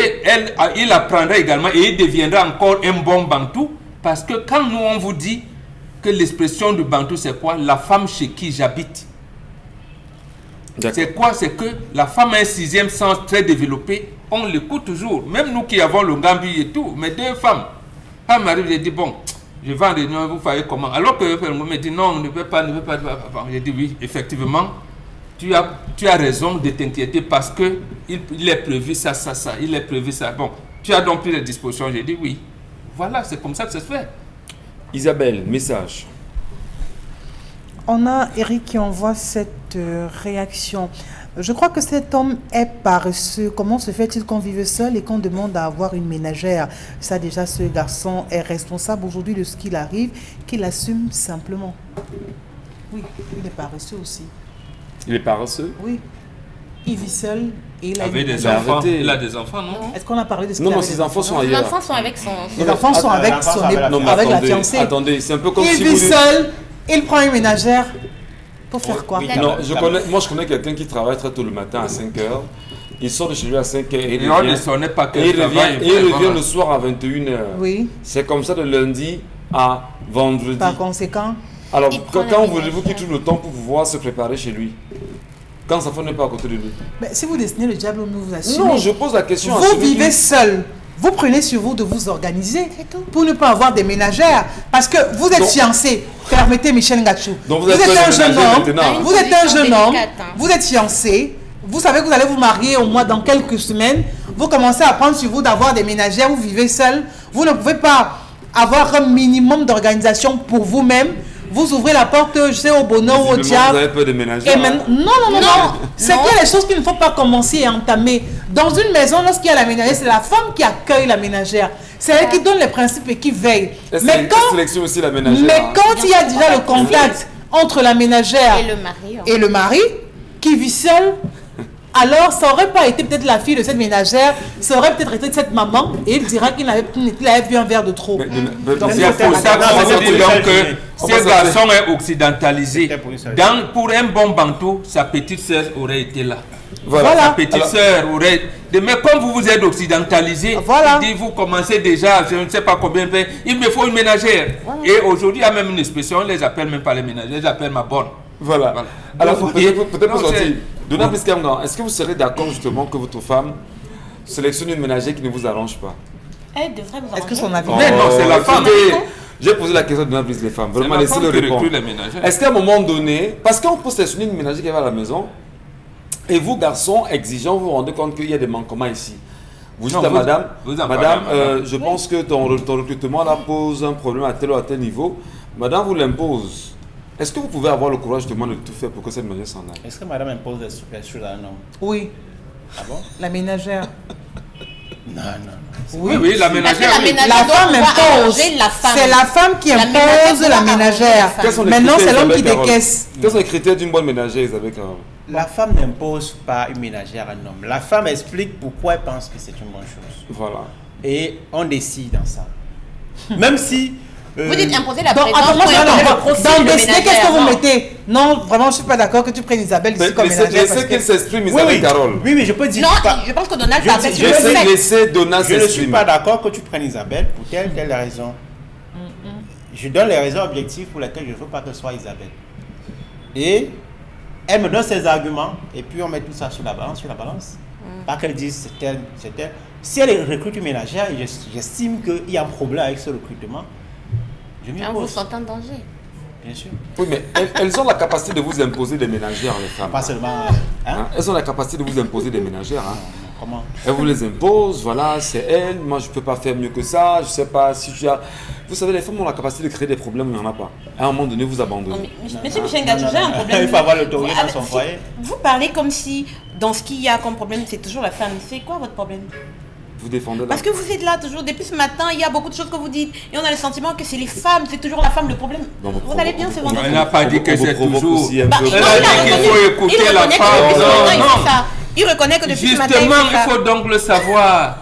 il apprendra également et il deviendra encore un bon bantou parce que quand nous on vous dit que l'expression du bantou c'est quoi? La femme chez qui j'habite. C'est quoi? C'est que la femme a un 6e sens très développé. On l'écoute toujours. Même nous qui avons le Gambie et tout. Mais 2 femmes. Elle m'arrive, j'ai dit, bon, je vais en réunion, vous voyez comment. Alors que elle me dit, non, ne peut pas. J'ai dit, oui, effectivement, tu as raison de t'inquiéter parce que il est prévu ça. Il est prévu ça. Bon, tu as donc pris les dispositions. J'ai dit, oui. Voilà, c'est comme ça que ça se fait. Isabelle, message. On a Eric qui envoie cette réaction. Je crois que cet homme est paresseux. Comment se fait-il qu'on vive seul et qu'on demande à avoir une ménagère? Ça déjà, ce garçon est responsable aujourd'hui de ce qu'il arrive, qu'il assume simplement. Oui, il est paresseux aussi. Il est paresseux? Oui. Il vit seul et il a Avec une des ménagère. enfants. Arrêtez. Il a des enfants, non? Est-ce qu'on a parlé de ce Non, qu'il non, avait ses des enfants sont Les ailleurs. enfants sont avec son... Les enfants sont avec l'enfant son sont avec la Non, mais avec la attendez, fiancée. attendez, c'est un peu comme Il si vit vous... seul, il prend une ménagère. Pour faire quoi? Oui. Non, moi je connais quelqu'un qui travaille très tôt le matin à 5h. Il sort de chez lui à 5h et il Et on ne revient. sonnait pas que Et il revient, et il revient voilà. le soir à 21h. Oui. C'est comme ça de lundi à vendredi. Par conséquent, Alors, Il prend quand la voulez-vous qu'il ménagère. trouve le temps pour pouvoir se préparer chez lui? Quand sa femme n'est pas à côté de lui? mais si vous destinez le diable, nous vous assumez. Non, je pose la question. Vous assumez-lui. vivez seul. Vous prenez sur vous de vous organiser C'est tout. pour ne pas avoir des ménagères. Parce que vous êtes Donc- fiancé. Permettez Michel Ngachou. Donc vous êtes pas un des jeune ménagères homme. maintenant. Vous êtes un jeune homme. Délicate, hein. Vous êtes fiancé. Vous savez que vous allez vous marier au moins dans quelques semaines. Vous commencez à prendre sur vous d'avoir des ménagères. Vous vivez seul. Vous ne pouvez pas avoir un minimum d'organisation pour vous-même. Vous ouvrez la porte, je sais, au bonheur ou au Visiblement, diable. Vous avez peur de ménagères. Et maintenant, non. C'est Non. qu'il y a des choses qu'il ne faut pas commencer et entamer. Dans une maison, lorsqu'il y a la ménagère, c'est la femme qui accueille la ménagère. C'est elle qui donne les principes et qui veille. Elle Mais quand, sélectionne aussi la ménagère. mais hein. quand il y a déjà le contact entre la ménagère Et le mari. hein. et le mari, qui vit seul, alors ça aurait pas été peut-être la fille de cette ménagère, ça aurait peut-être été cette maman, et il dira qu'il avait bu un verre de trop. Donc, C'est pour ça qu'on c'est se dit pour donc une que seule ce garçon est occidentalisé. C'était pour une seule Pour un bon bantou, sa petite sœur aurait été là. Voilà. Sa petite sœur aurait... Mais comme vous vous êtes occidentalisé, Voilà. il dit vous commencez déjà, je ne sais pas combien de temps, il me faut une ménagère. Et aujourd'hui, il y a même une expression, on ne les appelle même pas les ménagères, ils les appellent ma bonne. Voilà. Voilà. Alors, Donc, peut-être pour non, sortir, c'est- Donna Piskamgan, est-ce que vous serez d'accord justement que votre femme sélectionne une ménagère qui ne vous arrange pas? Elle devrait vous Est-ce que arranger. son avis Mais non, c'est la femme. écoutez, j'ai posé la question de Donna Pis les femmes. Vraiment, C'est la femme laissez-le qui répondre. recrute les ménagères. Est-ce qu'à un moment donné, parce qu'on peut sélectionner une ménagère qui va à la maison, et vous, garçons exigeants, vous vous rendez compte qu'il y a des manquements ici. Vous dites Non, à vous- madame, vous en madame, parlez à madame. je pense que ton recrutement là pose un problème à tel ou à tel niveau. Madame vous l'impose. Est-ce que vous pouvez avoir le courage de tout faire pour que cette ménagère s'en aille? Est-ce que madame impose des super choses à un homme? Oui, Ah bon? la ménagère. Non. Oui, oui, la Parce que ménagère. la oui. ménagère La doit femme pouvoir impose. arranger la femme. C'est la femme qui La impose ménagère la doit ménagère. arranger la Quels sont les Maintenant, c'est critères, l'homme qui Isabelle Carole? décaisse. Quels sont les critères d'une bonne ménagère, Isabelle Carole? La femme n'impose pas une ménagère à un homme. La femme explique pourquoi elle pense que c'est une bonne chose. Voilà. Et on décide dans ça. Même si... Vous dites imposer la Donc, présence attends, moi, pour je imposer le dans profil le de décider, ménagère, qu'est-ce que vous non. mettez? Non, vraiment, je ne suis pas d'accord que tu prennes Isabelle ici comme ménagère. Laissez parce qu'elle que- s'exprime, Oui, Isabelle Carole. oui, je peux dire... Non, pas- je pense que Donald Je parfait dis- sur le Laissez, fait. laissez Donna Je ne suis s'exprimer. pas d'accord que tu prennes Isabelle pour telle raison. Je donne les raisons objectives pour lesquelles je ne veux pas que ce soit Isabelle. Et elle me donne ses arguments et puis on met tout ça sur la balance. Pas qu'elle dise c'est tel. Si elle recrute une ménagère et j'estime qu'il y a un problème avec ce recrutement, je m'y Quand vous oppose. sentez en danger. Bien sûr. Oui, mais elles ont la capacité de vous imposer des ménagères, les femmes. Pas seulement... Hein? Elles ont la capacité de vous imposer des ménagères. Hein? Comment? Elles vous les imposent, voilà, c'est elles. Moi, je ne peux pas faire mieux que ça. Je ne sais pas si tu as. Vous savez, les femmes ont la capacité de créer des problèmes où il n'y en a pas. À un moment donné, vous Non, abandonnez. Monsieur Michel Gadjou, j'ai un problème. Il faut avoir l'autorité Vous- dans son foyer. Vous parlez comme si dans ce qu'il y a comme problème, c'est toujours la femme. C'est quoi votre problème? Vous défendez la. Parce que vous êtes là toujours, depuis ce matin, il y a beaucoup de choses que vous dites. Et on a le sentiment que c'est les femmes, c'est toujours la femme le problème. Non, Vous allez bien ce vendredi? Elle n'a pas dit que On vous c'est provoque toujours... aussi un Bah, peu. non, Elle il a a dit qu'il reconnu. faut écouter Il la reconnaît que femme. depuis ce matin, il Non, fait ça. Il reconnaît que depuis ce matin, Justement, il fait ça. il faut donc le savoir.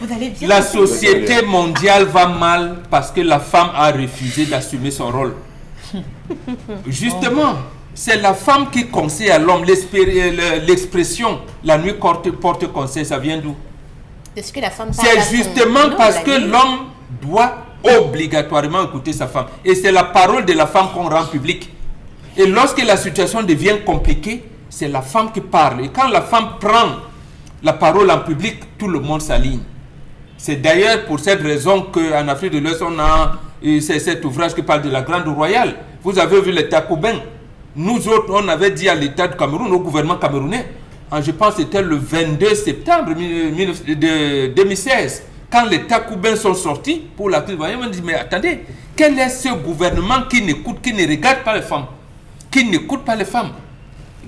Vous allez bien. La société mondiale va mal parce que la femme a refusé d'assumer son rôle. Justement, c'est la femme qui conseille à l'homme. L'expression « la nuit porte conseil », ça vient d'où? Est-ce que la femme parle à C'est son- justement Non, parce la que nuit. l'homme doit obligatoirement écouter sa femme. Et c'est la parole de la femme qu'on rend publique. Et lorsque la situation devient compliquée, c'est la femme qui parle. Et quand la femme prend la parole en public, tout le monde s'aligne. C'est d'ailleurs pour cette raison qu'en Afrique de l'Ouest, on a cet ouvrage qui parle de la Grande Royale. Vous avez vu les Takouben. Nous autres, on avait dit à l'État du Cameroun, au gouvernement camerounais, je pense que c'était le 22 septembre 2016, quand les Takouben sont sortis pour la crise, on dit, mais attendez, Quel est ce gouvernement qui n'écoute, qui ne regarde pas les femmes, qui n'écoute pas les femmes?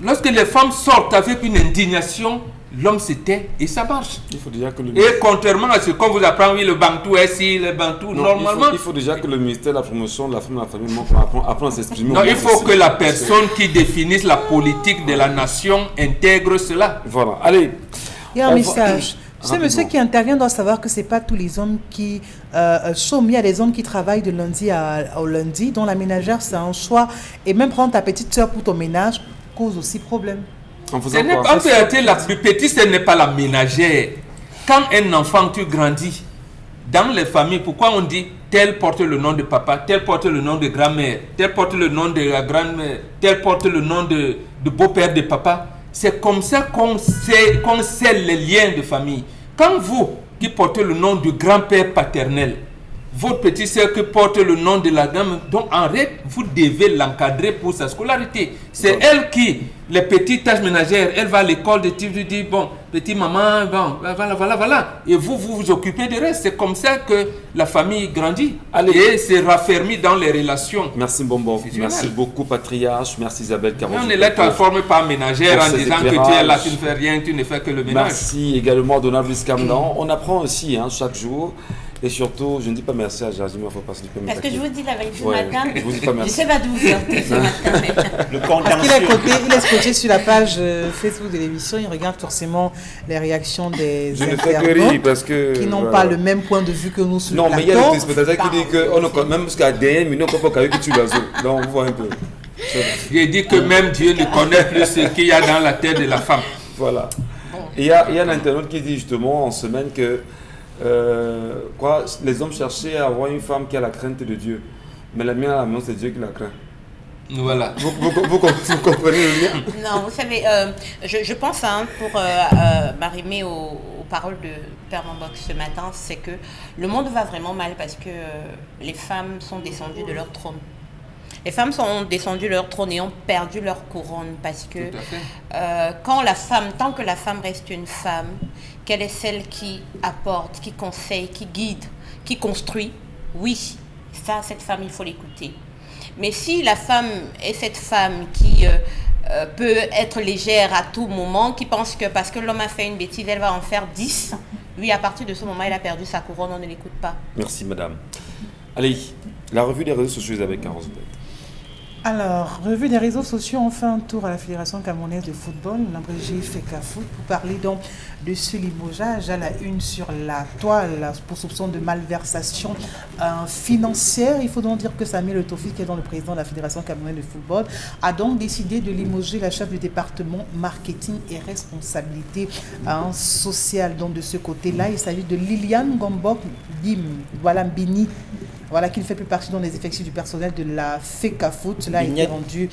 Lorsque les femmes sortent avec une indignation, l'homme se tait et ça marche. Il faut déjà que Et contrairement à ce qu'on vous apprend, oui, le bantou est si, le bantou, non, normalement... il faut déjà que le ministère de la promotion de la femme et de la famille apprenne à s'exprimer. Non, il faut que la personne qui définisse la politique de la nation intègre cela. Voilà, allez. Il y a un message. Ce monsieur qui intervient doit savoir que ce n'est pas tous les hommes qui chôment. Il y a des hommes qui travaillent de lundi au lundi, dont la ménagère, c'est un choix. Et même prendre ta petite soeur pour ton ménage cause aussi problème. En Ce n'est pas, en réalité, la plus petite, ce n'est pas la ménagère. Quand un enfant, tu grandis, dans les familles, pourquoi on dit tel porte le nom de papa, tel porte le nom de grand-mère, tel porte le nom de la grand-mère, tel porte le nom de beau-père de papa? C'est comme ça qu'on scelle les liens de famille. Quand vous, qui portez le nom du grand-père paternel, votre petite sœur qui porte le nom de la dame, donc en réalité, vous devez l'encadrer pour sa scolarité. C'est elle qui, les petites tâches ménagères, elle va à l'école de type, dit, bon, petit maman, bon, voilà. Et vous vous occupez du reste. C'est comme ça que la famille grandit. Allez, et se raffermit dans les relations. Merci Bombo, merci beaucoup Patriarche, merci Isabelle Caron. On ne la transforme pas ménagère en disant que tu es là, tu ne fais rien, tu ne fais que le ménage. Merci également Donald Camdan. On apprend aussi chaque jour. Et surtout, je ne dis pas merci à Jazzy, il faut passer du premier. Parce que je vous dis la vérité ce Ouais, matin. je vous dis pas merci. Je sais pas d'où vous sortez ce matin. Le Parce contentieux. qu'il est scotché sur la page Facebook de l'émission, il regarde forcément les réactions des Je ne fais que internautes rire parce que. qui n'ont pas le même point de vue que nous sur Non, le mais il y a plateau. des téléspectateurs qui disent que même jusqu'à dernière minute, on ne peut pas que tu l'oiseau. Donc, on voit un peu. J'ai dit que même Dieu ne connaît plus ce qu'il y a dans la tête de la femme. Voilà. Et il y a un internaute qui dit justement en semaine que les hommes cherchaient à avoir une femme qui a la crainte de Dieu. Mais la mienne à la maison, c'est Dieu qui la craint. Voilà. Vous comprenez le lien? Non, vous savez, je pense, pour m'arrimer aux paroles de Père Mambok ce matin, c'est que le monde va vraiment mal parce que les femmes sont descendues de leur trône. Les femmes sont descendues de leur trône et ont perdu leur couronne parce que tant que la femme reste une femme, qu'elle est celle qui apporte, qui conseille, qui guide, qui construit, oui, cette femme, il faut l'écouter. Mais si la femme est cette femme qui peut être légère à tout moment, qui pense que parce que l'homme a fait une bêtise, elle va en faire 10, oui, à partir de ce moment, elle a perdu sa couronne, on ne l'écoute pas. Merci, madame. Allez, la revue des réseaux sociaux avec Carole. Alors, revue des réseaux sociaux, on fait un tour à la Fédération camerounaise de football, l'abrégé FECAFOOT, pour parler donc de ce limogeage à la une sur la toile pour soupçon de malversation financière. Il faut donc dire que Samuel Etofi, qui est donc le président de la Fédération camerounaise de football, a donc décidé de limoger la chef du département marketing et responsabilité sociale. Donc de ce côté-là, il s'agit de Liliane Gombok Mbini. Voilà, qui ne fait plus partie dans les effectifs du personnel de la FECAFOOT. Cela a été rendu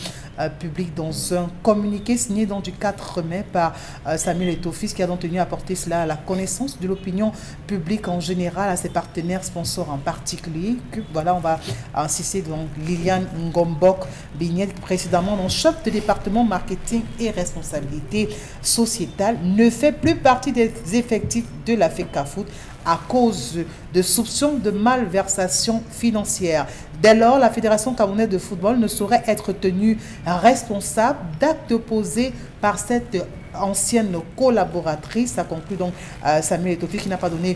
public dans un communiqué signé donc du 4 mai par Samuel Etofi, qui a donc tenu à porter cela à la connaissance de l'opinion publique en général, à ses partenaires sponsors en particulier. Voilà, on va insister donc Liliane Ngombok Bignet, précédemment donc chef de département marketing et responsabilité sociétale, ne fait plus partie des effectifs de la FECAFOOT à cause de soupçons de malversation financière. Dès lors, la Fédération camerounaise de football ne saurait être tenue responsable d'actes posés par cette ancienne collaboratrice. Ça conclut donc Samuel Etofi, qui n'a pas donné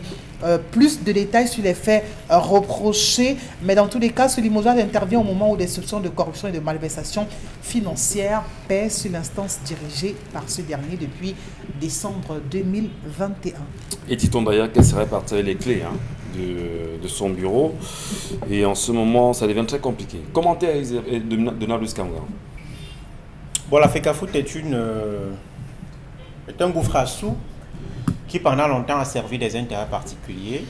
plus de détails sur les faits reprochés. Mais dans tous les cas, ce limogeage intervient au moment où des soupçons de corruption et de malversation financière pèsent sur l'instance dirigée par ce dernier depuis décembre 2021. Et dit-on d'ailleurs qu'elle serait partie les clés de son bureau. Et en ce moment, ça devient très compliqué. Commentaire de Nablus Kamga. Bon, la FECAFOOT est un gouffre à sous qui pendant longtemps a servi des intérêts particuliers.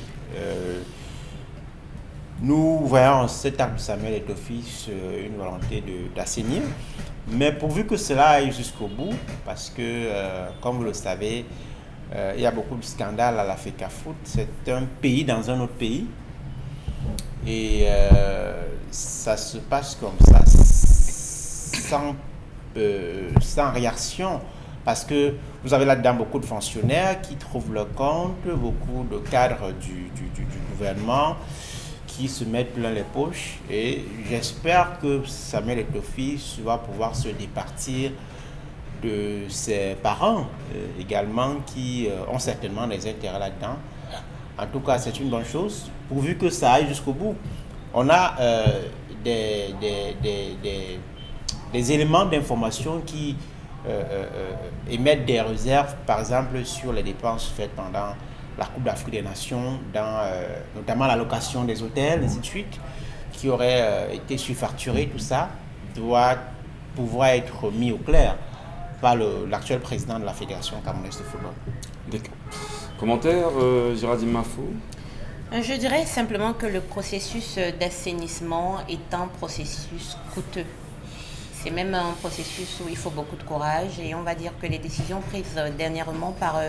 Nous voyons en cet acte de Samuel Etofi une volonté d'assainir, mais pourvu que cela aille jusqu'au bout, parce que, comme vous le savez, il y a beaucoup de scandales à la FECAFOOT. C'est un pays dans un autre pays, et ça se passe comme ça, sans réaction. Parce que vous avez là-dedans beaucoup de fonctionnaires qui trouvent leur compte, beaucoup de cadres du gouvernement qui se mettent plein les poches. Et j'espère que Samuel Etofi va pouvoir se départir de ses parents également qui ont certainement des intérêts là-dedans. En tout cas, c'est une bonne chose, pourvu que ça aille jusqu'au bout. On a des éléments d'information qui émettent des réserves, par exemple, sur les dépenses faites pendant la Coupe d'Afrique des Nations, notamment la location des hôtels, ainsi de suite, qui aurait été surfacturé. Tout ça doit pouvoir être mis au clair par l'actuel président de la Fédération camerounaise de football. D'accord. Commentaire, Géraldine Mafou? Je dirais simplement que le processus d'assainissement est un processus coûteux. C'est même un processus où il faut beaucoup de courage et on va dire que les décisions prises dernièrement par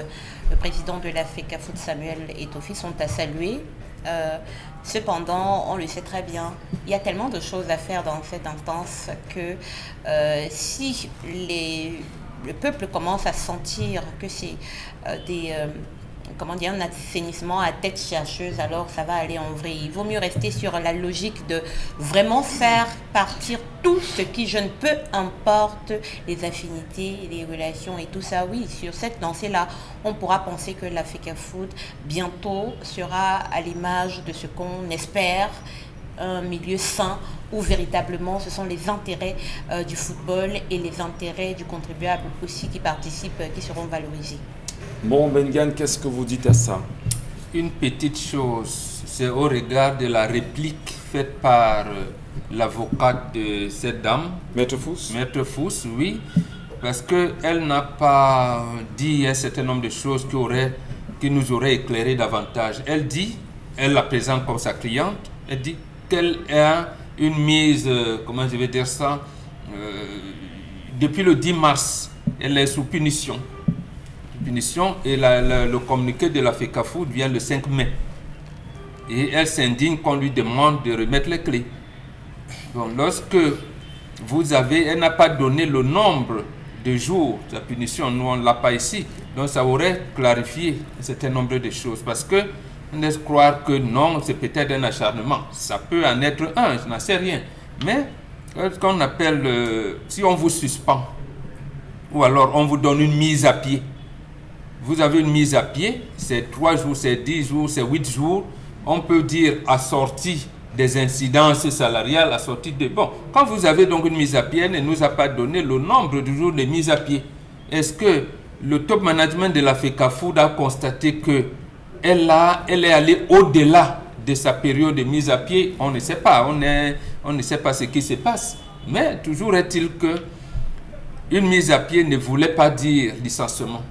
le président de la FECAFOOT, Samuel Etofi, sont à saluer. Cependant, on le sait très bien, il y a tellement de choses à faire dans cette instance que si le peuple commence à sentir que c'est un assainissement à tête chercheuse, alors ça va aller en vrille. Il vaut mieux rester sur la logique de vraiment faire partir tout ce qui, je ne peux, importe les affinités, les relations et tout ça. Oui, sur cette lancée-là, on pourra penser que la FECAFOOT bientôt sera à l'image de ce qu'on espère, un milieu sain où véritablement ce sont les intérêts du football et les intérêts du contribuable aussi qui participent, qui seront valorisés. Bon, Bengan, qu'est-ce que vous dites à ça? Une petite chose, c'est au regard de la réplique faite par l'avocate de cette dame. Maître Fous? Maître Fous, oui, parce qu'elle n'a pas dit un certain nombre de choses qui nous auraient éclairé davantage. Elle dit, elle la présente comme sa cliente, elle dit qu'elle a une mise, comment je vais dire ça, depuis le 10 mars, elle est sous punition. Et le communiqué de la FECAFOOT vient le 5 mai. Et elle s'indigne qu'on lui demande de remettre les clés. Donc lorsque elle n'a pas donné le nombre de jours de la punition, nous on ne l'a pas ici, donc ça aurait clarifié un certain nombre de choses. Parce que on laisse croire que non, c'est peut-être un acharnement. Ça peut en être un, je n'en sais rien. Mais ce qu'on appelle, si on vous suspend, ou alors on vous donne une mise à pied, vous avez une mise à pied, c'est 3 jours, c'est 10 jours, c'est 8 jours. On peut dire assorti des incidences salariales, assorti de... Bon, quand vous avez donc une mise à pied, elle ne nous a pas donné le nombre de jours de mise à pied. Est-ce que le top management de la FECAFOOT a constaté qu'elle est allée au-delà de sa période de mise à pied? On ne sait pas, on ne sait pas ce qui se passe. Mais toujours est-il que une mise à pied ne voulait pas dire licenciement.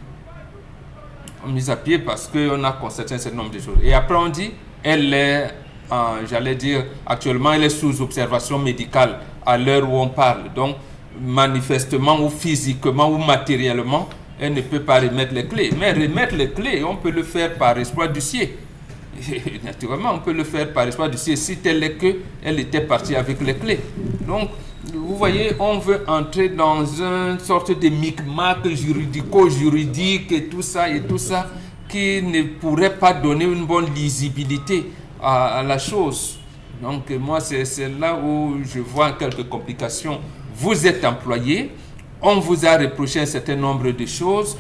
Mise à pied parce qu'on a constaté un certain nombre de choses. Et après on dit, elle est, actuellement elle est sous observation médicale à l'heure où on parle. Donc manifestement ou physiquement ou matériellement, elle ne peut pas remettre les clés. Mais remettre les clés, on peut le faire par espoir d'huissier. Naturellement, on peut le faire par espoir d'huissier si tel est qu'elle était partie avec les clés. Donc, vous voyez, on veut entrer dans une sorte de micmac juridico-juridique et tout ça qui ne pourrait pas donner une bonne lisibilité à la chose. Donc moi, c'est là où je vois quelques complications. Vous êtes employé, on vous a reproché un certain nombre de choses,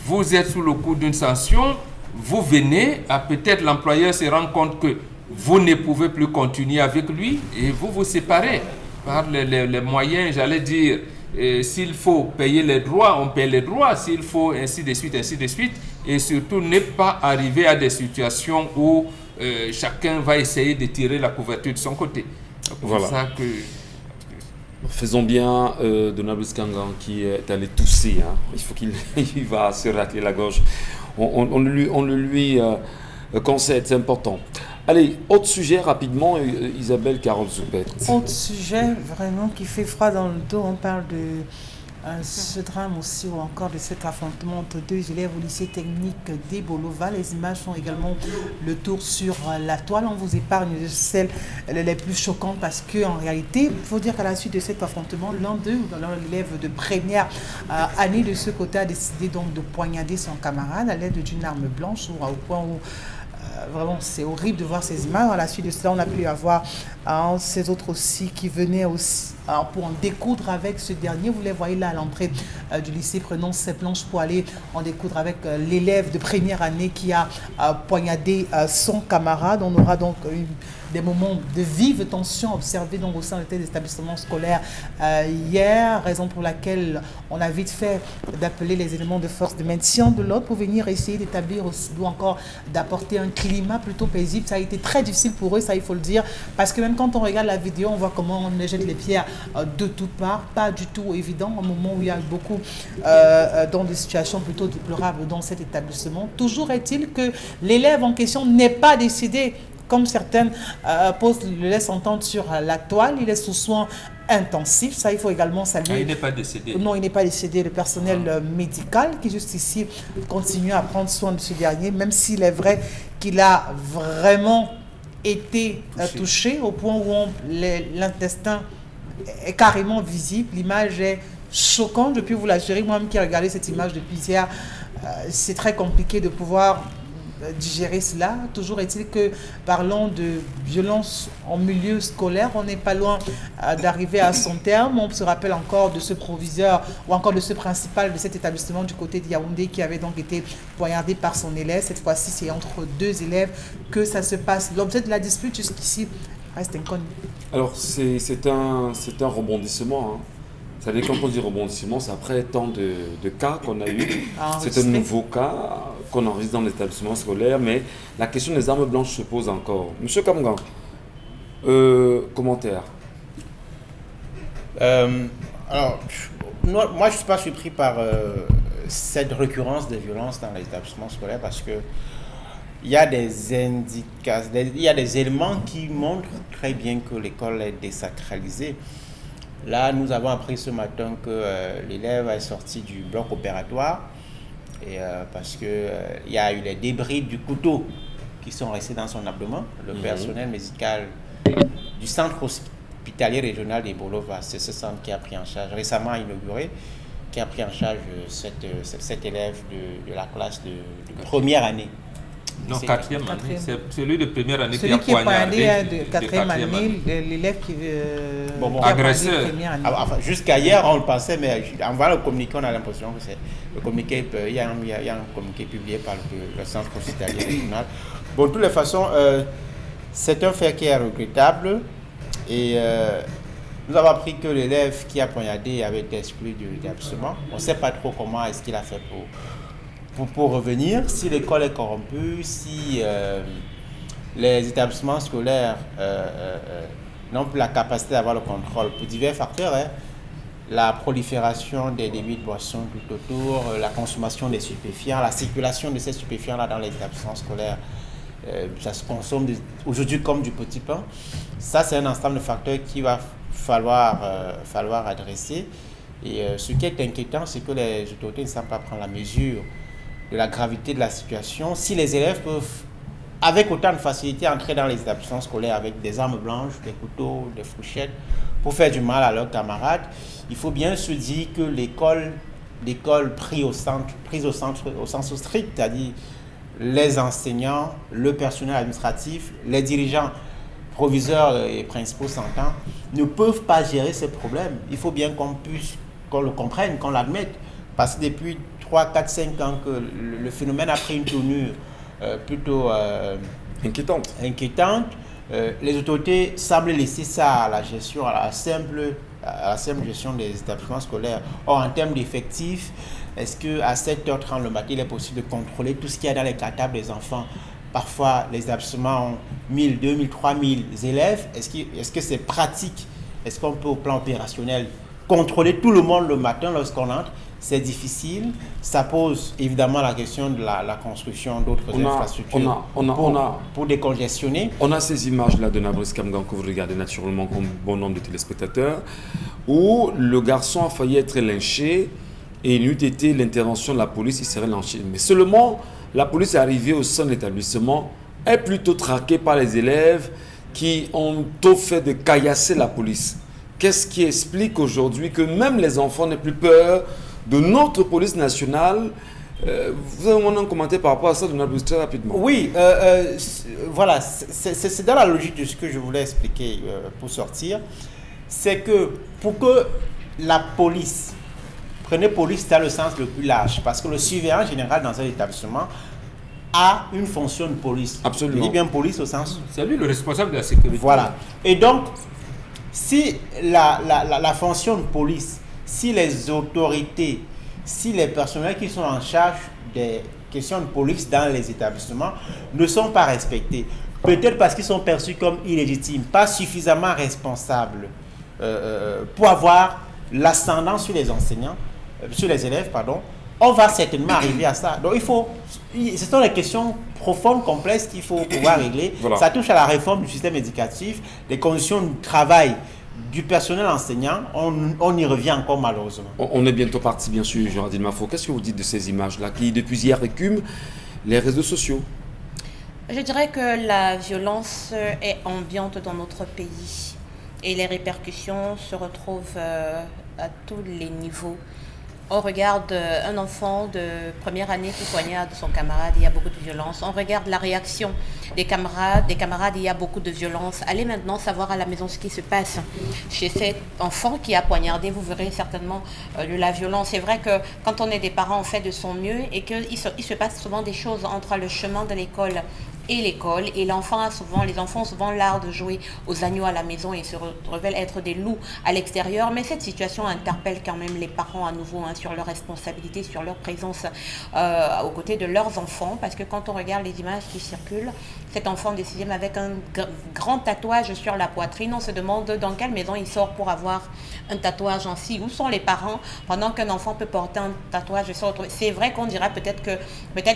vous êtes sous le coup d'une sanction, vous venez, peut-être l'employeur se rend compte que vous ne pouvez plus continuer avec lui et vous vous séparez. Par les moyens, j'allais dire, s'il faut payer les droits, on paye les droits, s'il faut ainsi de suite, et surtout ne pas arriver à des situations où chacun va essayer de tirer la couverture de son côté. Voilà. C'est ça que... Faisons bien de Nablus Kangan qui est allé tousser. Hein. Il faut qu'il va se racler la gorge. On le lui concède, c'est important. Allez, autre sujet rapidement, Isabelle Carole Zoupette. Autre sujet vraiment qui fait froid dans le dos, on parle de ce drame aussi ou encore de cet affrontement entre 2 élèves au lycée technique d'Ebolova. Les images font également le tour sur la toile. On vous épargne de celles les plus choquantes parce qu'en réalité, il faut dire qu'à la suite de cet affrontement, l'un d'eux, l'élève de première année de ce côté, a décidé donc de poignarder son camarade à l'aide d'une arme blanche au point où Vraiment, c'est horrible de voir ces images. À la suite de cela, on a pu avoir ces autres aussi qui venaient aussi pour en découdre avec ce dernier. Vous les voyez là à l'entrée du lycée, prenant ses planches pour aller en découdre avec l'élève de première année qui a poignardé son camarade. On aura donc des moments de vive tension observés donc, au sein de tel établissement scolaire hier, raison pour laquelle on a vite fait d'appeler les éléments de force de maintien de l'ordre pour venir essayer d'établir aussi, ou encore d'apporter un climat plutôt paisible. Ça a été très difficile pour eux, ça il faut le dire, parce que même quand on regarde la vidéo, on voit comment on jette les pierres de toutes parts, pas du tout évident, au moment où il y a beaucoup dans des situations plutôt déplorables dans cet établissement. Toujours est-il que l'élève en question n'est pas décidé, comme certaines postes le laissent entendre sur la toile, il est sous soins intensifs. Ça, il faut également saluer. Il n'est pas décédé. Non, il n'est pas décédé. Le personnel médical qui, juste ici, continue à prendre soin de ce dernier, même s'il est vrai qu'il a vraiment été touché au point où l'intestin est carrément visible. L'image est choquante. Je peux vous l'assurer. Moi-même qui ai regardé cette image depuis hier, c'est très compliqué de pouvoir digérer cela. Toujours est-il que, parlant de violence en milieu scolaire, on n'est pas loin d'arriver à son terme. On se rappelle encore de ce proviseur ou encore de ce principal de cet établissement du côté de Yaoundé qui avait donc été poignardé par son élève. Cette fois-ci, c'est entre deux élèves que ça se passe. L'objet de la dispute jusqu'ici reste inconnu. Alors, c'est un rebondissement. Hein. Ça veut dire quand on dit rebondissement, c'est après tant de cas qu'on a eu. C'est un nouveau cas qu'on enregistre dans l'établissement scolaire, mais la question des armes blanches se pose encore. Monsieur Kamgan, commentaire. Alors, moi je ne suis pas surpris par cette récurrence des violences dans les établissements scolaires parce que il y a des indications, il y a des éléments qui montrent très bien que l'école est désacralisée. Là, nous avons appris ce matin que l'élève est sorti du bloc opératoire et, parce qu'il y a eu les débris du couteau qui sont restés dans son abdomen. Le personnel médical du centre hospitalier régional des Bolova, c'est ce centre qui a pris en charge, récemment inauguré, qui a pris en charge cet élève de la classe de première année. Non, quatrième année. C'est celui de première année celui qui a poignardé. De quatrième année, l'élève qui agresseur. Enfin, jusqu'à hier, on le pensait, mais en voyant le communiqué, on a l'impression que c'est le communiqué. Il y a un communiqué publié par le centre hospitalier régional. Bon, de toutes les façons, c'est un fait qui est regrettable. Et nous avons appris que l'élève qui a poignardé avait été exclu de l'établissement. On ne sait pas trop comment est-ce qu'il a fait pour revenir, si l'école est corrompue, si les établissements scolaires n'ont plus la capacité d'avoir le contrôle pour divers facteurs, la prolifération des débits de boissons tout autour, la consommation des stupéfiants, la circulation de ces stupéfiants-là dans les établissements scolaires, ça se consomme aujourd'hui comme du petit pain. Ça, c'est un ensemble de facteurs qu'il va falloir adresser. Et ce qui est inquiétant, c'est que les autorités ne savent pas prendre la mesure de la gravité de la situation. Si les élèves peuvent, avec autant de facilité, entrer dans les établissements scolaires avec des armes blanches, des couteaux, des fourchettes, pour faire du mal à leurs camarades, il faut bien se dire que l'école prise au sens strict, c'est-à-dire les enseignants, le personnel administratif, les dirigeants, proviseurs et principaux s'entendent, ne peuvent pas gérer ces problèmes. Il faut bien qu'on le comprenne, qu'on l'admette, parce que depuis 3, 4, 5 ans que le phénomène a pris une tournure plutôt inquiétante. Les autorités semblent laisser ça à la gestion, à la simple gestion des établissements scolaires. Or, en termes d'effectifs, est-ce qu'à 7h30 le matin, il est possible de contrôler tout ce qu'il y a dans les cartables des enfants? Parfois, les établissements ont 1000, 2000, 3000 élèves. Est-ce que c'est pratique? Est-ce qu'on peut, au plan opérationnel, contrôler tout le monde le matin lorsqu'on entre? C'est difficile. Ça pose évidemment la question de la construction d'autres infrastructures pour décongestionner. On a ces images-là de Nabris Kamgan que vous regardez naturellement comme bon nombre de téléspectateurs, où le garçon a failli être lynché et il eût été l'intervention de la police, il serait lynché. Mais seulement, la police est arrivée au sein de l'établissement, est plutôt traquée par les élèves qui ont tout fait de caillasser la police. Qu'est-ce qui explique aujourd'hui que même les enfants n'aient plus peur de notre police nationale Vous avez un commentaire par rapport à ça, Donald Booth, très rapidement. Oui, voilà, c'est dans la logique de ce que je voulais expliquer pour sortir. C'est que pour que la police, prenez police dans le sens le plus large, parce que le surveillant général dans un établissement a une fonction de police. Absolument. Je dis bien police au sens... C'est lui le responsable de la sécurité. Voilà. Et donc, si la fonction de police, si les autorités, si les personnels qui sont en charge des questions de police dans les établissements ne sont pas respectés, peut-être parce qu'ils sont perçus comme illégitimes, pas suffisamment responsables pour avoir l'ascendant sur les enseignants, sur les élèves, pardon, on va certainement arriver à ça. Donc ce sont des questions profondes, complexes qu'il faut pouvoir régler. Voilà. Ça touche à la réforme du système éducatif, les conditions de travail du personnel enseignant, on y revient encore malheureusement. On est bientôt parti, bien sûr, Géraldine Mafo. Qu'est-ce que vous dites de ces images-là qui, depuis hier, écument les réseaux sociaux? Je dirais que la violence est ambiante dans notre pays et les répercussions se retrouvent à tous les niveaux. On regarde un enfant de première année qui poignarde son camarade, il y a beaucoup de violence. On regarde la réaction des camarades, il y a beaucoup de violence. Allez maintenant savoir à la maison ce qui se passe chez cet enfant qui a poignardé, vous verrez certainement de la violence. C'est vrai que quand on est des parents, on fait de son mieux et qu'il se passe souvent des choses entre le chemin de l'école et l'école, et les enfants ont souvent l'art de jouer aux agneaux à la maison et se révèlent être des loups à l'extérieur, mais cette situation interpelle quand même les parents à nouveau sur leur responsabilité, sur leur présence aux côtés de leurs enfants, parce que quand on regarde les images qui circulent, cet enfant de 6e avec un grand tatouage sur la poitrine, on se demande dans quelle maison il sort pour avoir un tatouage ainsi. Où sont les parents pendant qu'un enfant peut porter un tatouage sur autre? C'est vrai qu'on dira peut-être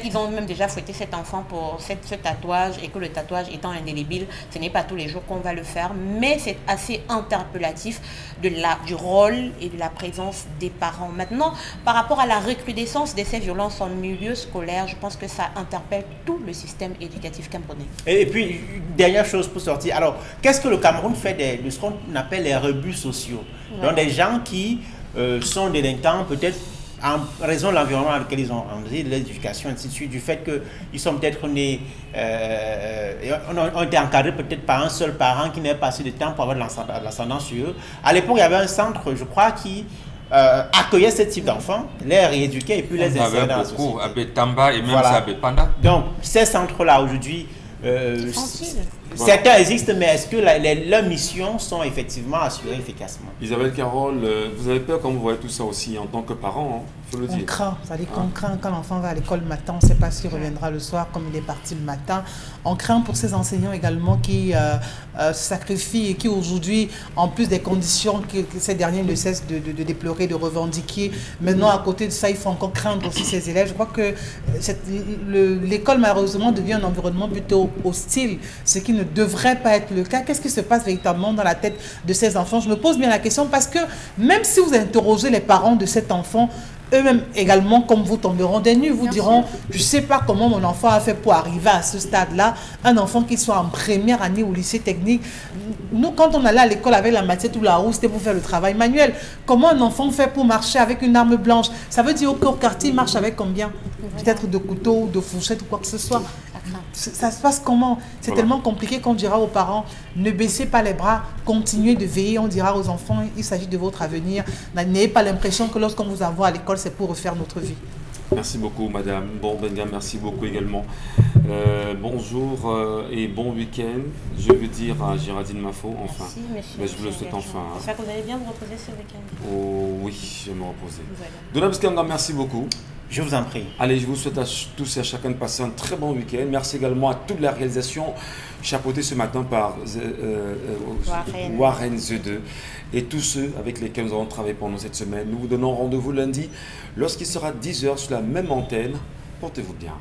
ils ont même déjà fouetté cet enfant pour ce tatouage, et que le tatouage étant indélébile, ce n'est pas tous les jours qu'on va le faire, mais c'est assez interpellatif du rôle et de la présence des parents. Maintenant, par rapport à la recrudescence de ces violences en milieu scolaire, je pense que ça interpelle tout le système éducatif camerounais. Et puis, dernière chose pour sortir. Alors, qu'est-ce que le Cameroun fait de ce qu'on appelle les rebuts sociaux? Ouais. Donc, des gens qui sont délinquants, peut-être en raison de l'environnement dans lequel ils ont grandi, de l'éducation, ainsi de suite, du fait qu'ils sont peut-être nés, ont été encadrés peut-être par un seul parent qui n'avait pas assez de temps pour avoir de l'ascendant sur eux. À l'époque, il y avait un centre, je crois, qui accueillait ce type d'enfants, les rééduquait et puis les insérer dans la société. À Betamba et même à Bepanda. Donc, ces centres-là, aujourd'hui, certains existent, mais est-ce que leurs missions sont effectivement assurées efficacement? Isabelle Carole, vous avez peur quand vous voyez tout ça aussi en tant que parent, il faut le dire. On craint, c'est-à-dire qu'on craint quand l'enfant va à l'école le matin, on ne sait pas s'il reviendra le soir comme il est parti le matin. On craint pour ces enseignants également qui se sacrifient et qui aujourd'hui, en plus des conditions que ces derniers ne cessent de déplorer, de revendiquer, maintenant à côté de ça, il faut encore craindre aussi ces élèves. Je crois que l'école malheureusement devient un environnement plutôt hostile, ce qui ne devrait pas être le cas. Qu'est-ce qui se passe véritablement dans la tête de ces enfants? Je me pose bien la question parce que même si vous interrogez les parents de cet enfant, eux-mêmes également, comme vous, tomberont des nues, vous diront, je ne sais pas comment mon enfant a fait pour arriver à ce stade-là. Un enfant qui soit en première année au lycée technique. Nous, quand on allait à l'école avec la machette ou la roue, c'était pour faire le travail manuel. Comment un enfant fait pour marcher avec une arme blanche? Ça veut dire qu'au quartier, il marche avec combien? Peut-être de couteau, de fourchette ou quoi que ce soit. Ça se passe comment? C'est tellement compliqué qu'on dira aux parents, ne baissez pas les bras, continuez de veiller. On dira aux enfants, il s'agit de votre avenir. N'ayez pas l'impression que lorsqu'on vous envoie à l'école, c'est pour refaire notre vie. Merci beaucoup, madame. Bon, Benga, merci beaucoup également. Bonjour et bon week-end. Je veux dire à Géraldine Mafo, enfin. Merci, monsieur. Mais je vous le souhaite enfin. J'espère que vous allez bien vous reposer ce week-end. Oh oui, je vais me reposer. Voilà. Donald Bskanga, merci beaucoup. Je vous en prie. Allez, je vous souhaite à tous et à chacun de passer un très bon week-end. Merci également à toute la réalisation chapeautée ce matin par Warren The2 et tous ceux avec lesquels nous avons travaillé pendant cette semaine. Nous vous donnons rendez-vous lundi lorsqu'il sera 10h sur la même antenne. Portez-vous bien.